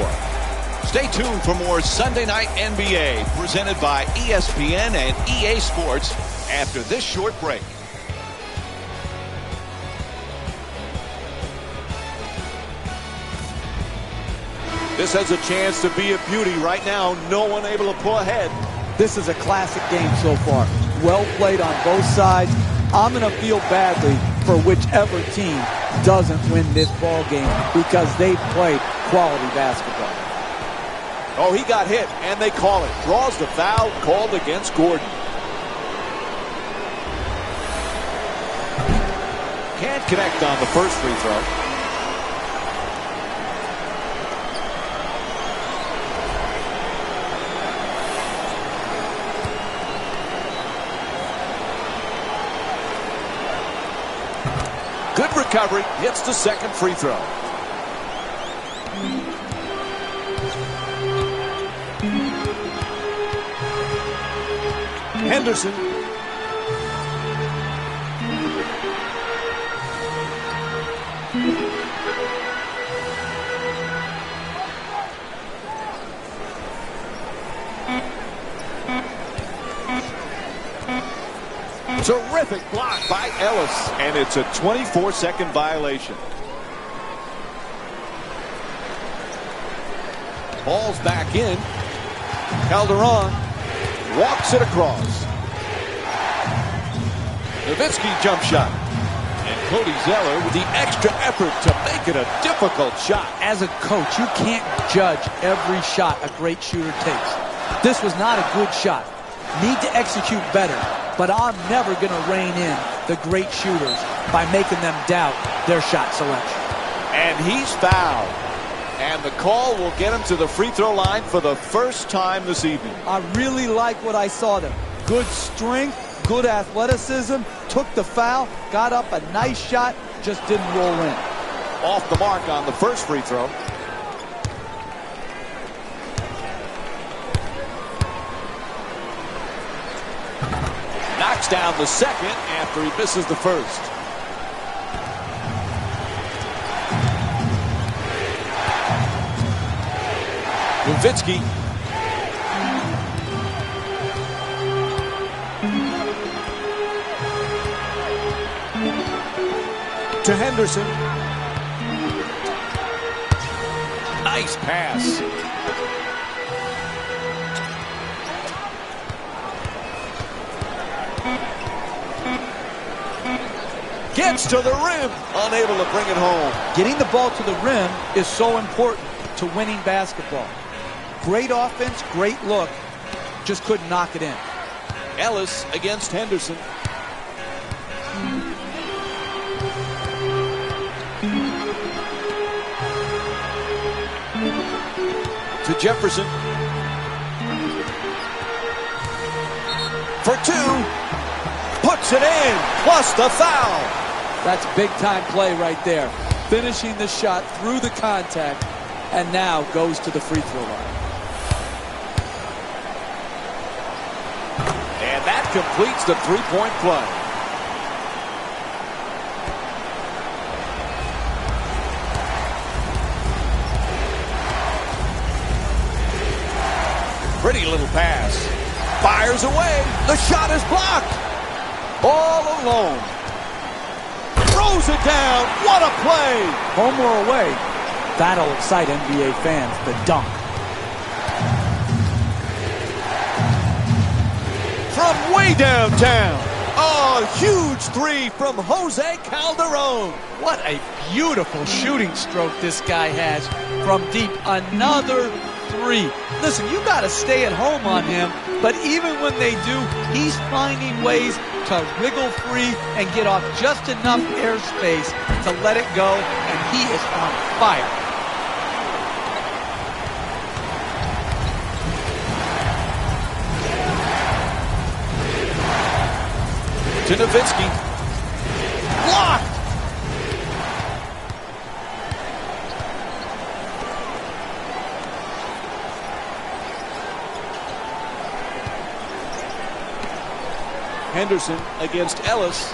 Stay tuned for more Sunday Night NBA presented by ESPN and EA Sports after this short break. This has a chance to be a beauty right now. No one able to pull ahead. This is a classic game so far. Well played on both sides. I'm going to feel badly for whichever team doesn't win this ball game because they've played quality basketball. Oh, he got hit, and they call it. Draws the foul called against Gordon. Can't connect on the first free throw. Good recovery, hits the second free throw. Henderson. Terrific block by Ellis, and it's a 24-second violation. Ball's back in. Calderon walks it across. Nowitzki jump shot. And Cody Zeller with the extra effort to make it a difficult shot. As a coach, you can't judge every shot a great shooter takes. This was not a good shot. Need to execute better, but I'm never going to rein in the great shooters by making them doubt their shot selection. And he's fouled. And the call will get him to the free throw line for the first time this evening. I really like what I saw there. Good strength, good athleticism, took the foul, got up a nice shot, just didn't roll in. Off the mark on the first free throw. Knocks down the second after he misses the first. Nowitzki. To Henderson. Nice pass. Gets to the rim. Unable to bring it home. Getting the ball to the rim is so important to winning basketball. Great offense, great look. Just couldn't knock it in. Ellis against Henderson. To Jefferson. For two. Puts it in. Plus the foul. That's big time play right there. Finishing the shot through the contact and now goes to the free throw line. And that completes the three-point play. Pretty little pass. Fires away. The shot is blocked. All alone. Throws it down. What a play. Home or away, that'll excite NBA fans. The dunk. From way downtown. A huge three from Jose Calderon. What a beautiful shooting stroke this guy has from deep. Another three. Listen, you got to stay at home on him, but even when they do, he's finding ways to wiggle free and get off just enough airspace to let it go, and he is on fire. To Nowitzki. Blocked. Henderson against Ellis.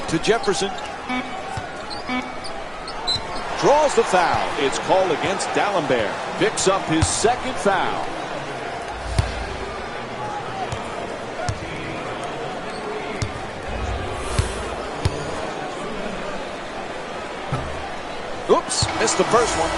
To Jefferson. Draws the foul. It's called against D'Alembert. Picks up his second foul. Oops, missed the first one.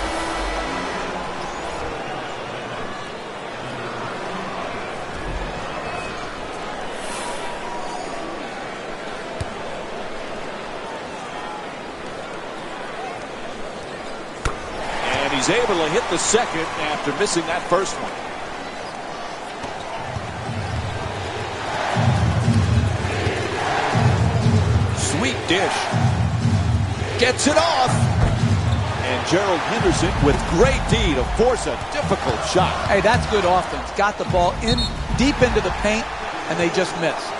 And he's able to hit the second after missing that first one. Sweet dish. Gets it off. And Gerald Henderson with great D to force a difficult shot. Hey, that's good offense. Got the ball in deep into the paint, and they just missed.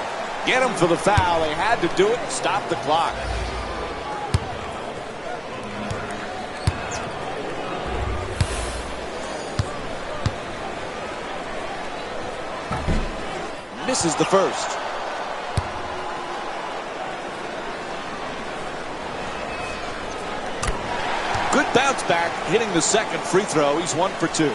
Get him for the foul. They had to do it and stop the clock. Misses the first. Good bounce back, hitting the second free throw. He's 1 for 2.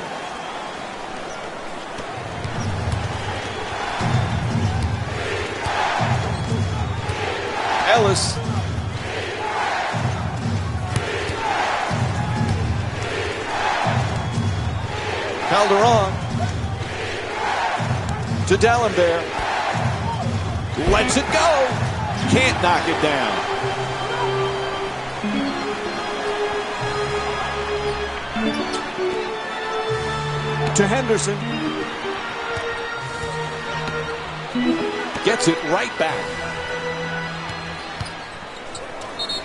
Held her on. To Dallenberg. Lets it go. Can't knock it down. To Henderson. Gets it right back.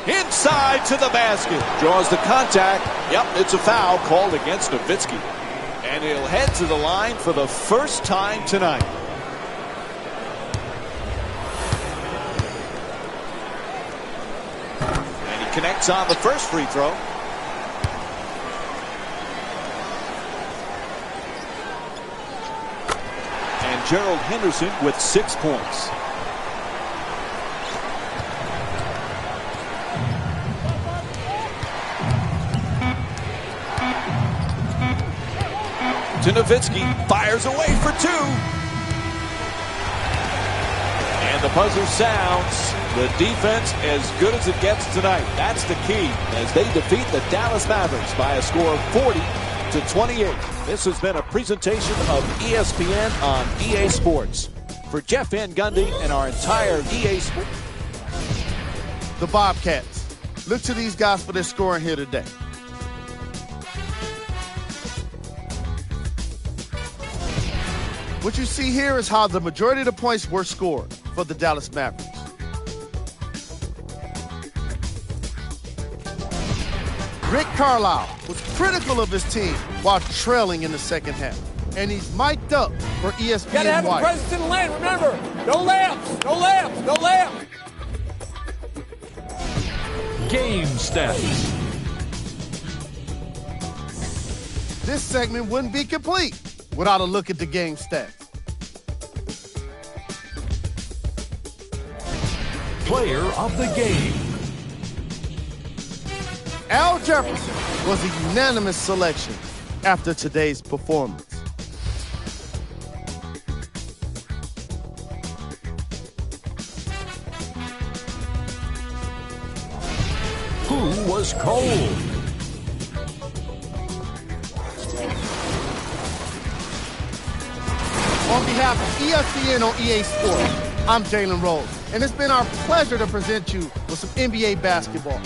Inside to the basket. Draws the contact. Yep, it's a foul called against Nowitzki. And he'll head to the line for the first time tonight. And he connects on the first free throw. And Gerald Henderson with 6 points. To Nowitzki, fires away for 2. And the buzzer sounds. The defense as good as it gets tonight. That's the key as they defeat the Dallas Mavericks by a score of 40-28. This has been a presentation of ESPN on EA Sports. For Jeff Van Gundy and our entire EA Sports. The Bobcats. Look to these guys for their scoring here today. What you see here is how the majority of the points were scored for the Dallas Mavericks. Rick Carlisle was critical of his team while trailing in the second half. And he's mic'd up for ESPN. You gotta have a presence in the lane, remember. No layups, no layups, no layups. Game stats. This segment wouldn't be complete without a look at the game stats. Player of the game. Al Jefferson was a unanimous selection after today's performance. Who was cold? On behalf of ESPN on EA Sports, I'm Jalen Rose, and it's been our pleasure to present you with some NBA basketball.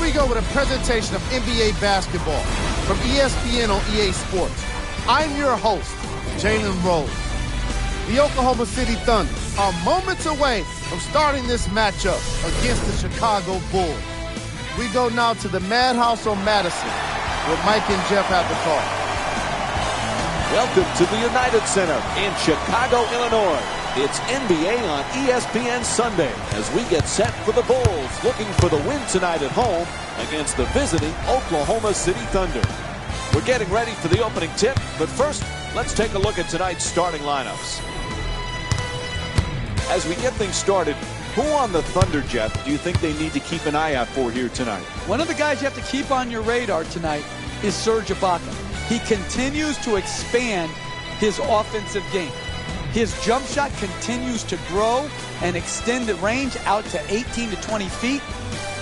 we go with a presentation of NBA basketball from ESPN on EA Sports. I'm your host, Jalen Rose. The Oklahoma City Thunder are moments away from starting this matchup against the Chicago Bulls. We go now to the Madhouse on Madison, where Mike and Jeff have the call. Welcome to the United Center in Chicago, Illinois. It's NBA on ESPN Sunday as we get set for the Bulls, looking for the win tonight at home against the visiting Oklahoma City Thunder. We're getting ready for the opening tip, but first, let's take a look at tonight's starting lineups. As we get things started, who on the Thunder, Jeff, do you think they need to keep an eye out for here tonight? One of the guys you have to keep on your radar tonight is Serge Ibaka. He continues to expand his offensive game. His jump shot continues to grow and extend the range out to 18 to 20 feet.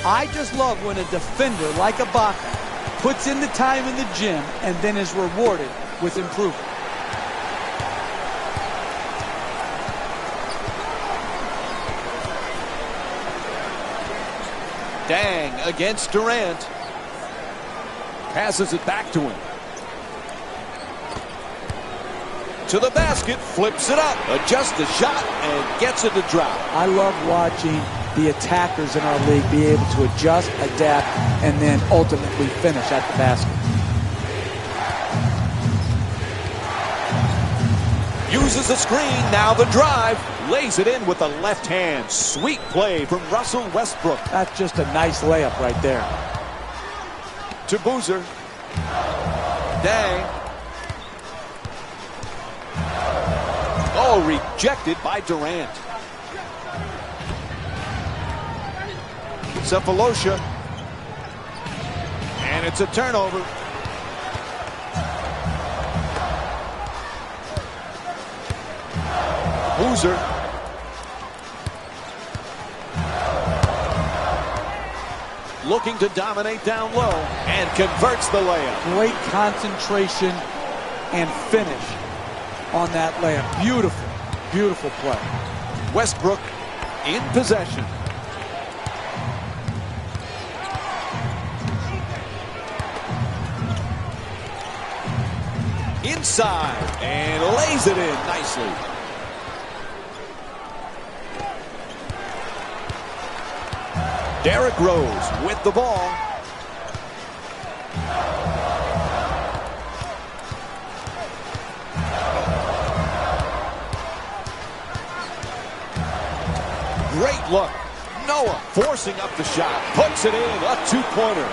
I just love when a defender like Ibaka puts in the time in the gym and then is rewarded with improvement. Dang against Durant. Passes it back to him. To the basket, flips it up, adjusts the shot, and gets it to drop. I love watching the attackers in our league be able to adjust, adapt, and then ultimately finish at the basket. Uses the screen, now the drive. Lays it in with the left hand. Sweet play from Russell Westbrook. That's just a nice layup right there. To Boozer. Dang. Oh, rejected by Durant. Cephalosha. And it's a turnover. Boozer. Looking to dominate down low and converts the layup. Great concentration and finish on that layup. Beautiful, beautiful play. Westbrook in possession. Inside and lays it in nicely. Derrick Rose with the ball. Great look. Noah forcing up the shot. Puts it in. A two-pointer.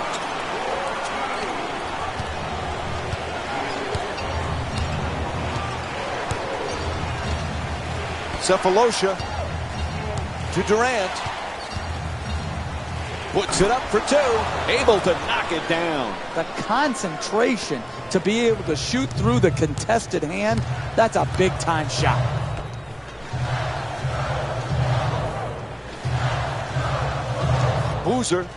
Cephalosha to Durant. Puts it up for two. Able to knock it down. The concentration to be able to shoot through the contested hand, that's a big-time shot. Boozer.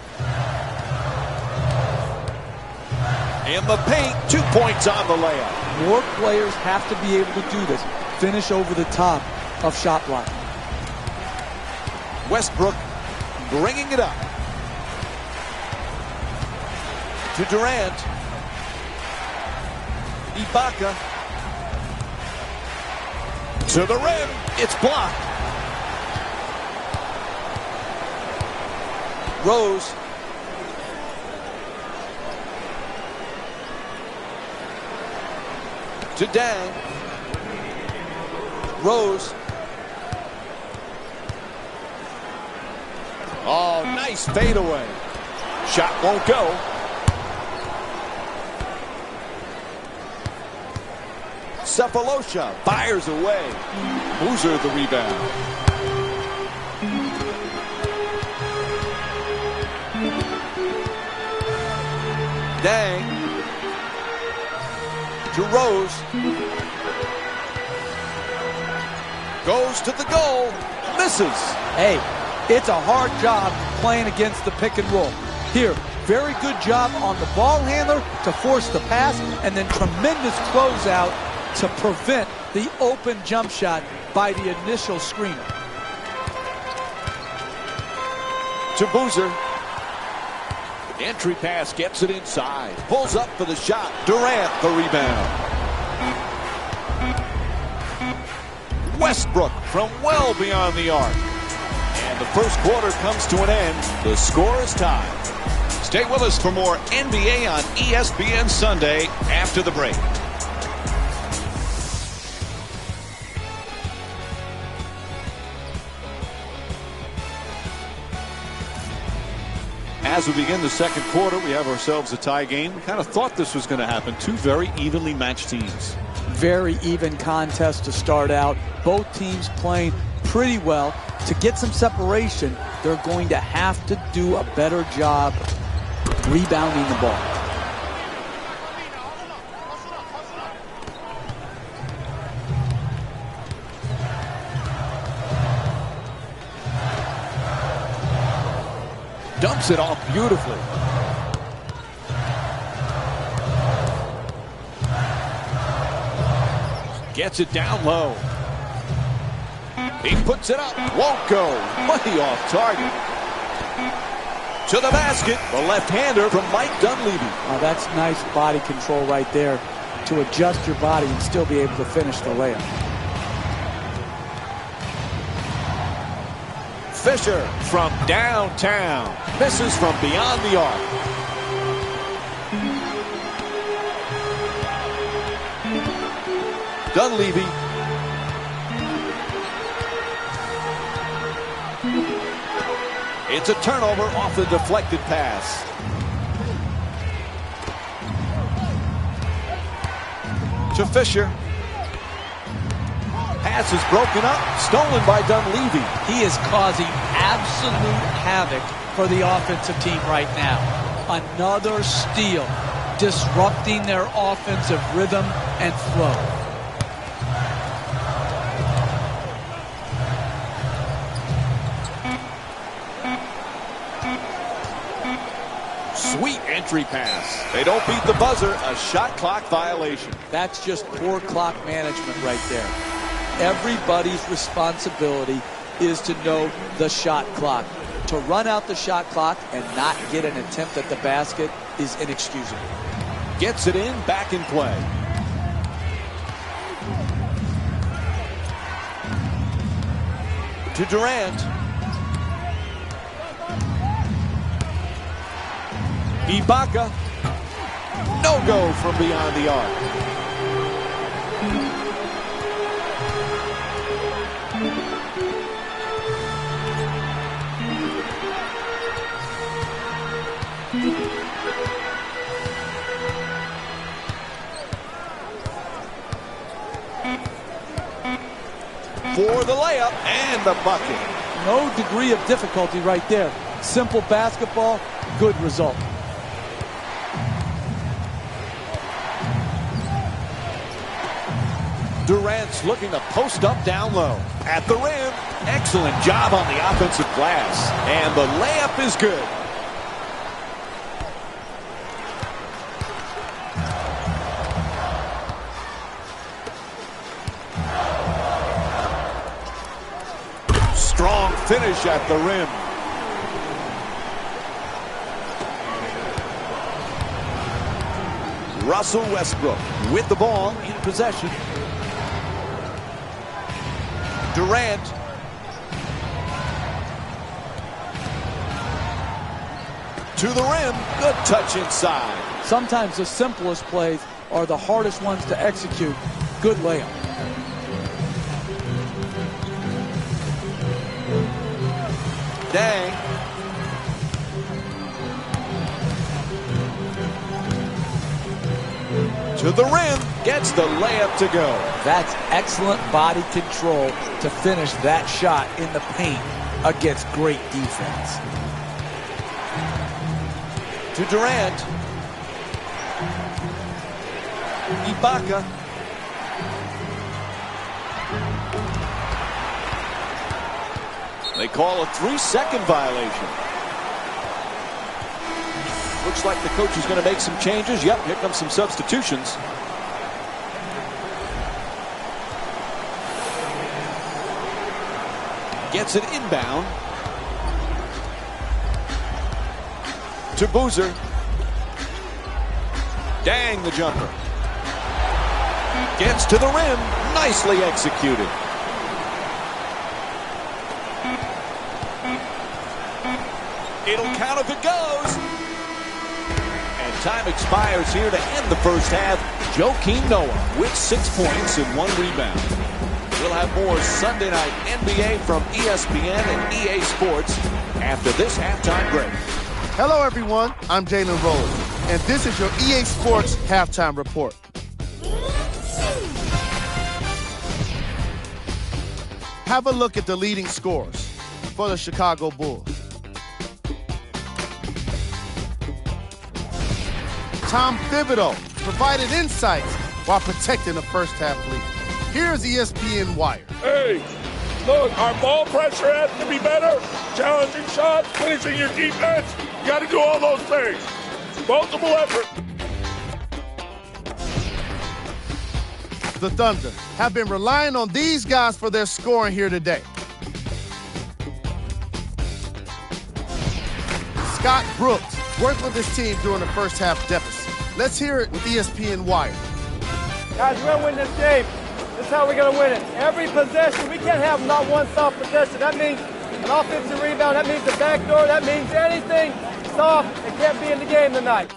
In the paint, 2 points on the layup. More players have to be able to do this. Finish over the top of shot block. Westbrook bringing it up. To Durant. Ibaka. To the rim. It's blocked. Rose. To Dang. Rose. Oh, nice fadeaway. Shot won't go. Cephalosha fires away. Boozer the rebound. Dang. To Rose. Goes to the goal. Misses. Hey, it's a hard job playing against the pick and roll. Here, very good job on the ball handler to force the pass, and then tremendous closeout to prevent the open jump shot by the initial screener. To Boozer. Entry pass gets it inside. Pulls up for the shot. Durant the rebound. Westbrook from well beyond the arc. And the first quarter comes to an end. The score is tied. Stay with us for more NBA on ESPN Sunday after the break. As we begin the second quarter, we have ourselves a tie game. We kind of thought this was going to happen. Two very evenly matched teams. Very even contest to start out. Both teams playing pretty well. To get some separation, they're going to have to do a better job rebounding the ball. Dumps it off beautifully. Gets it down low. He puts it up. Won't go. Way off target. To the basket. The left-hander from Mike Dunleavy. Oh, that's nice body control right there to adjust your body and still be able to finish the layup. Fisher from downtown. Misses from beyond the arc. Dunleavy. It's a turnover off the deflected pass. To Fisher. Pass is broken up, stolen by Dunleavy. He is causing absolute havoc for the offensive team right now. Another steal, disrupting their offensive rhythm and flow. Sweet entry pass. They don't beat the buzzer. A shot clock violation. That's just poor clock management right there. Everybody's responsibility is to know the shot clock. To run out the shot clock and not get an attempt at the basket is inexcusable. Gets it in, back in play. To Durant. Ibaka. No go from beyond the arc. For the layup and the bucket. No degree of difficulty right there. Simple basketball, good result. Durant's looking to post up down low. At the rim, excellent job on the offensive glass. And the layup is good. Strong finish at the rim. Russell Westbrook with the ball in possession. Durant. To the rim. Good touch inside. Sometimes the simplest plays are the hardest ones to execute. Good layup. Dang. To the rim, gets the layup to go. That's excellent body control to finish that shot in the paint against great defense. To Durant. Ibaka. They call a 3-second violation. Looks like the coach is going to make some changes. Yep, here comes some substitutions. Gets it inbound. To Boozer. Dang the jumper. Gets to the rim. Nicely executed. It'll count if it goes. And time expires here to end the first half. Joakim Noah with 6 points and 1 rebound. We'll have more Sunday night NBA from ESPN and EA Sports after this halftime break. Hello, everyone. I'm Jalen Rose, and this is your EA Sports Halftime Report. Have a look at the leading scorers for the Chicago Bulls. Tom Thibodeau provided insights while protecting the first half lead. Here's ESPN Wire. Hey, look, our ball pressure has to be better. Challenging shots, finishing your defense. You got to do all those things. Multiple effort. The Thunder have been relying on these guys for their scoring here today. Scott Brooks worked with his team during the first half deficit. Let's hear it with ESPN Wire. Guys, we're going to win this game. This is how we're going to win it. Every possession, we can't have not one soft possession. That means an offensive rebound. That means the back door. That means anything soft that can't be in the game tonight.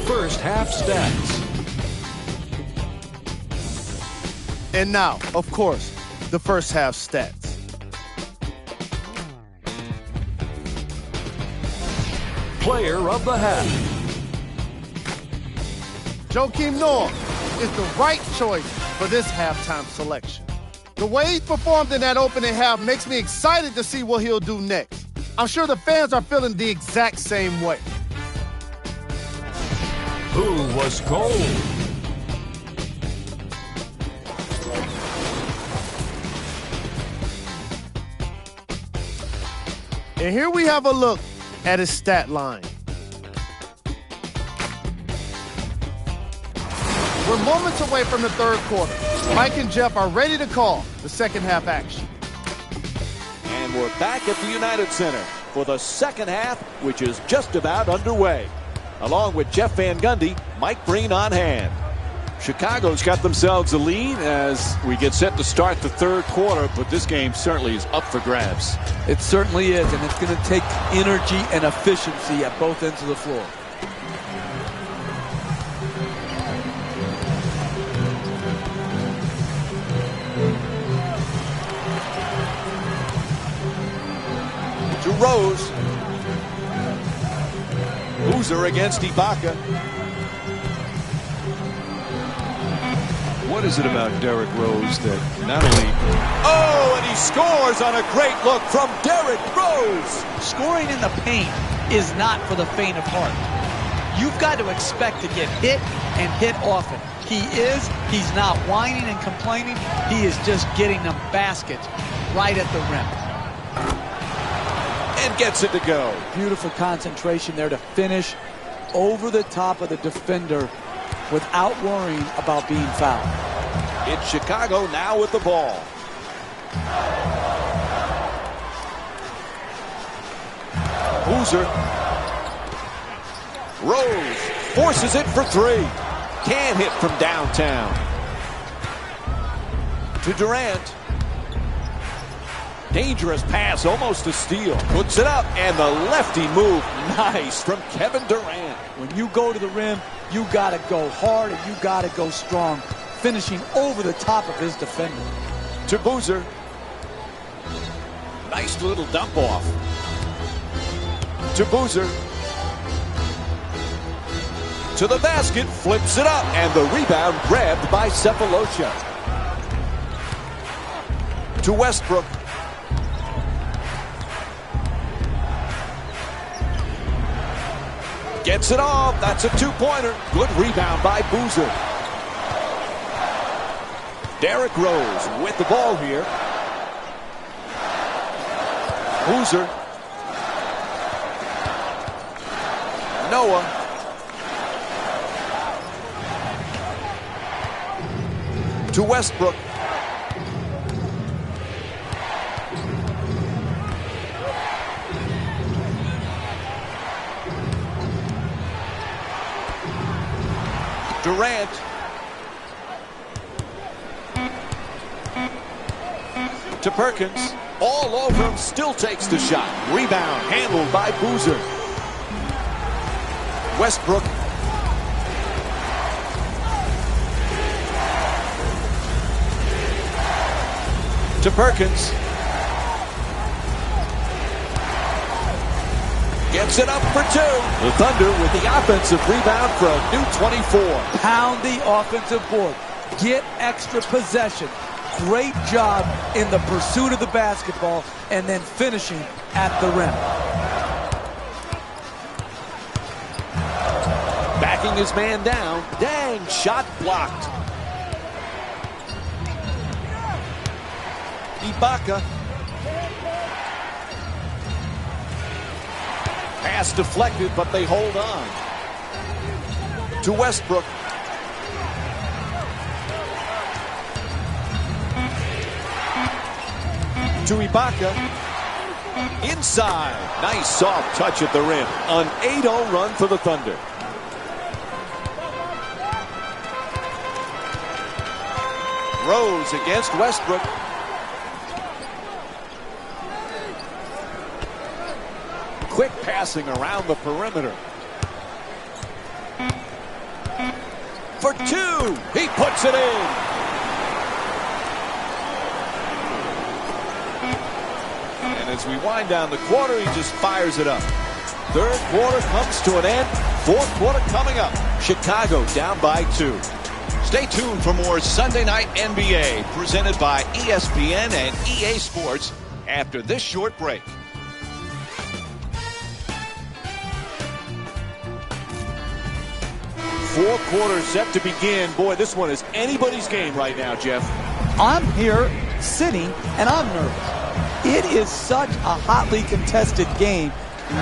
First half stats. And now, of course, the first half stats. Player of the half. Joakim Noah is the right choice for this halftime selection. The way he performed in that opening half makes me excited to see what he'll do next. I'm sure the fans are feeling the exact same way. Who was cold? And here we have a look at his stat line. We're moments away from the third quarter. Mike and Jeff are ready to call the second half action. And we're back at the United Center for the second half, which is just about underway. Along with Jeff Van Gundy, Mike Breen on hand. Chicago's got themselves a lead as we get set to start the third quarter, but this game certainly is up for grabs. It certainly is, and it's going to take energy and efficiency at both ends of the floor. To Rose. Boozer against Ibaka. What is it about Derrick Rose that not only... Oh, and he scores on a great look from Derrick Rose. Scoring in the paint is not for the faint of heart. You've got to expect to get hit and hit often. He's not whining and complaining. He is just getting them baskets right at the rim. And gets it to go. Beautiful concentration there to finish over the top of the defender without worrying about being fouled. It's Chicago now with the ball. Boozer. Rose forces it for three. Can't hit from downtown. To Durant. Dangerous pass, almost a steal. Puts it up, and the lefty move. Nice from Kevin Durant. When you go to the rim, you got to go hard and you got to go strong, finishing over the top of his defender. To Boozer. Nice little dump off. To Boozer. To the basket, flips it up, and the rebound grabbed by Cephalosha. To Westbrook. Gets it off. That's a two-pointer. Good rebound by Boozer. Derrick Rose with the ball here. Boozer. Noah. To Westbrook. Durant. To Perkins. All over him. Still takes the shot. Rebound handled by Boozer. Westbrook. To Perkins. Gets it up for two. The Thunder with the offensive rebound for a new 24. Pound the offensive board. Get extra possession. Great job in the pursuit of the basketball and then finishing at the rim. Backing his man down. Dang, shot blocked. Ibaka. Pass deflected, but they hold on. To Westbrook. To Ibaka. Inside. Nice soft touch at the rim. An 8-0 run for the Thunder. Rose against Westbrook. Quick passing around the perimeter. For two. He puts it in. And as we wind down the quarter, he just fires it up. Third quarter comes to an end. Fourth quarter coming up. Chicago down by 2. Stay tuned for more Sunday Night NBA presented by ESPN and EA Sports after this short break. Fourth quarter set to begin. Boy, this one is anybody's game right now, Jeff. I'm here sitting and I'm nervous. It is such a hotly contested game.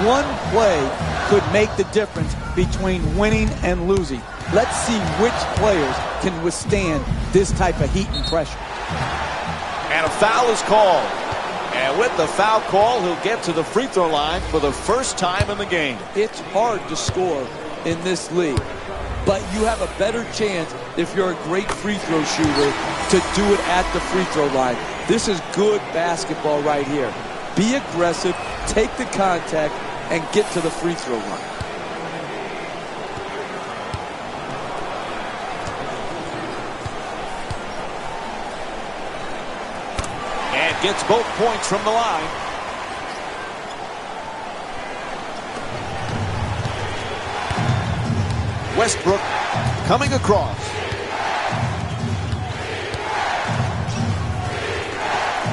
One play could make the difference between winning and losing. Let's see which players can withstand this type of heat and pressure. And a foul is called. And with the foul call, he'll get to the free throw line for the first time in the game. It's hard to score in this league, but you have a better chance if you're a great free throw shooter to do it at the free throw line. This is good basketball right here. Be aggressive, take the contact, and get to the free throw line. And gets both points from the line. Westbrook coming across.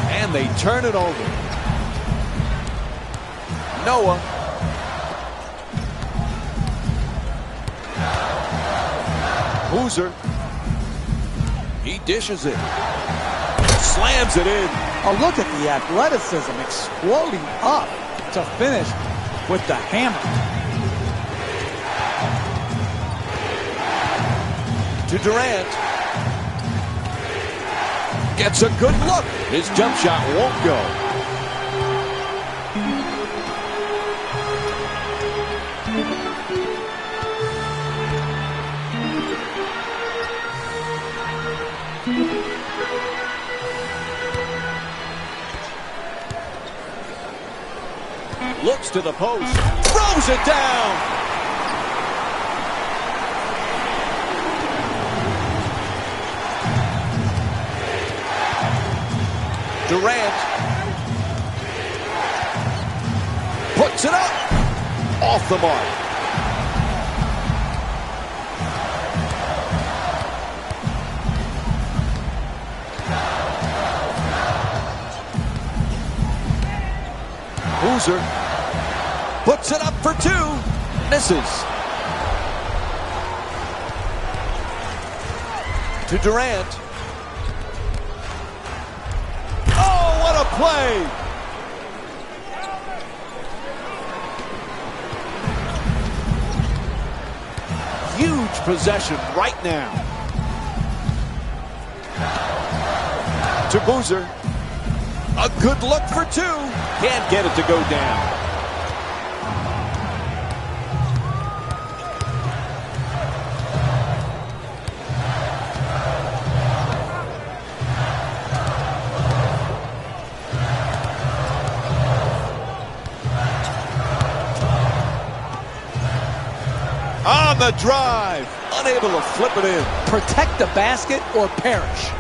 And they turn it over. Noah. Boozer. He dishes it. Slams it in. Oh, look at the athleticism exploding up to finish with the hammer. To Durant. Gets a good look. His jump shot won't go. Looks to the post. Throws it down. Durant puts it up. Off the mark. Boozer puts it up for two. Misses. To Durant. Oh, what a play! Huge possession right now. To Boozer. A good look for two. Can't get it to go down. on the drive. Unable to flip it in. Protect the basket or perish.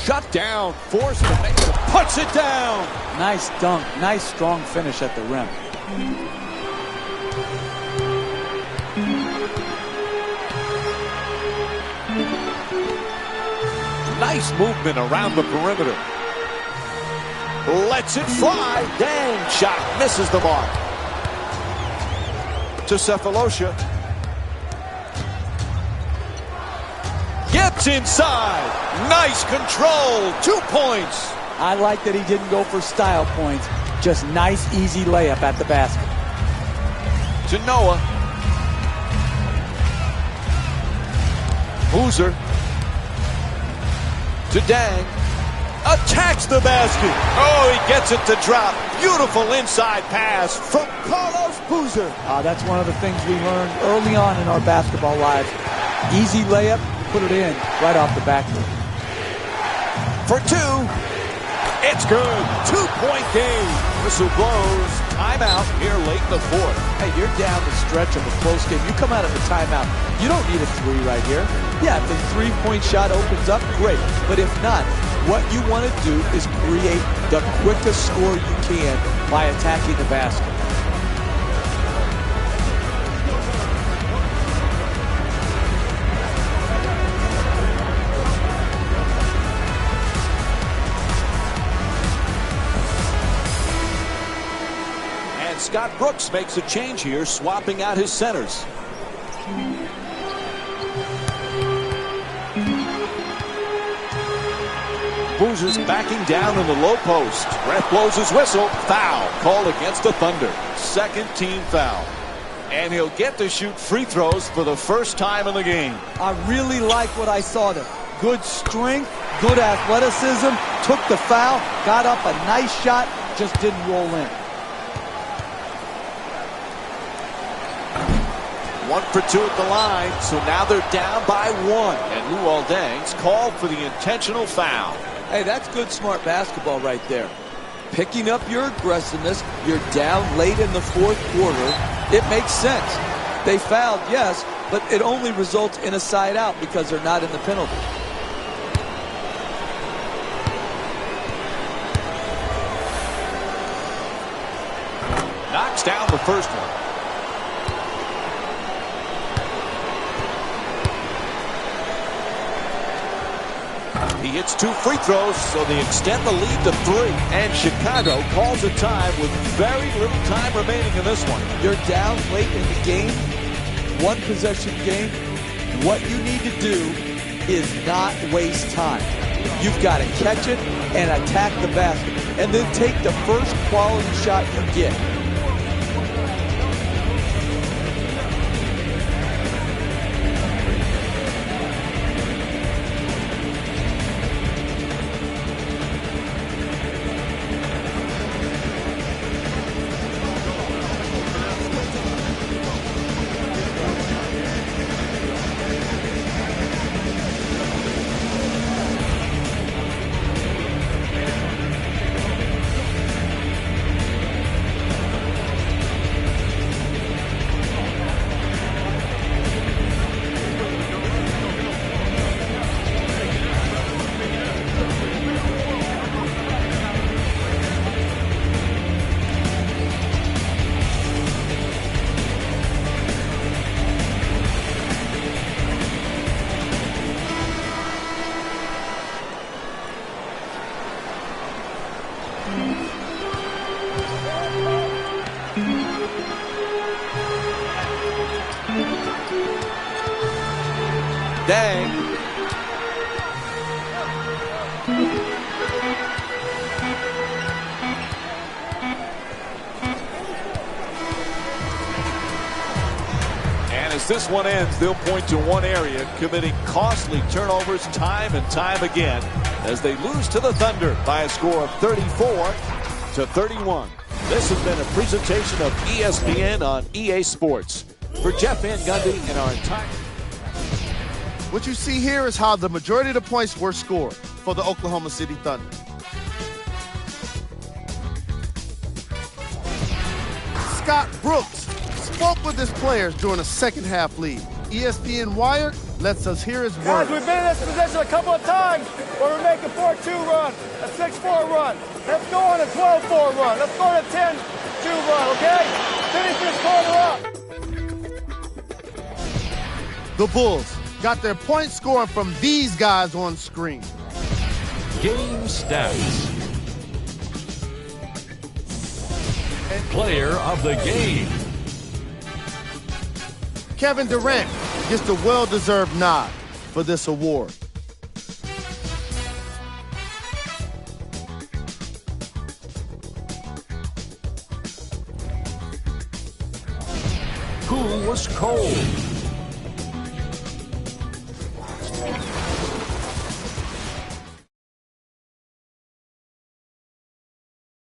Shut down. Forced to make it. Puts it down. Nice dunk. Nice strong finish at the rim. Nice movement around the perimeter. Lets it fly. Dang shot. Misses the mark. To Cephalosha. Gets inside. Nice control. 2 points. I like that he didn't go for style points. Just nice, easy layup at the basket. To Noah. Boozer. To Dang. Attacks the basket. Oh, he gets it to drop. Beautiful inside pass from Carlos Boozer. That's one of the things we learned early on in our basketball lives. Easy layup, put it in right off the backboard. For 2. It's good. 2-point game. Whistle blows. Timeout here late in the fourth. Hey, you're down the stretch of a close game. You come out of a timeout. You don't need a 3 right here. Yeah, if the 3-point shot opens up, great. But if not, what you want to do is create the quickest score you can by attacking the basket. Scott Brooks makes a change here, swapping out his centers. Boozer's backing down in the low post. Ref blows his whistle. Foul called against the Thunder. Second team foul. And he'll get to shoot free throws for the first time in the game. I really like what I saw there. Good strength, good athleticism, took the foul, got up a nice shot, just didn't roll in. 1 for 2 at the line, so now they're down by 1. And Luol Deng's called for the intentional foul. Hey, that's good, smart basketball right there. Picking up your aggressiveness, you're down late in the fourth quarter. It makes sense. They fouled, yes, but it only results in a side out because they're not in the penalty. Knocks down the first one. He hits 2 free throws, so they extend the lead to 3. And Chicago calls a time with very little time remaining in this one. You're down late in the game, 1 possession game. What you need to do is not waste time. You've got to catch it and attack the basket, and then take the first quality shot you get. Dang. And as this one ends, they'll point to one area, committing costly turnovers time and time again as they lose to the Thunder by a score of 34-31. This has been a presentation of ESPN on EA Sports. For Jeff Van Gundy and our entire... What you see here is how the majority of the points were scored for the Oklahoma City Thunder. Scott Brooks spoke with his players during a second-half lead. ESPN Wired lets us hear his Guys, words. we've been in this position a couple of times where we're making 4-2 run, a 6-4 run. Let's go on a 12-4 run. Let's go on a 10-2 run, okay? Finish this quarter up. The Bulls got their point scoring from these guys on screen. Game stats. Player of the game. Kevin Durant gets the well-deserved nod for this award. Who was cold?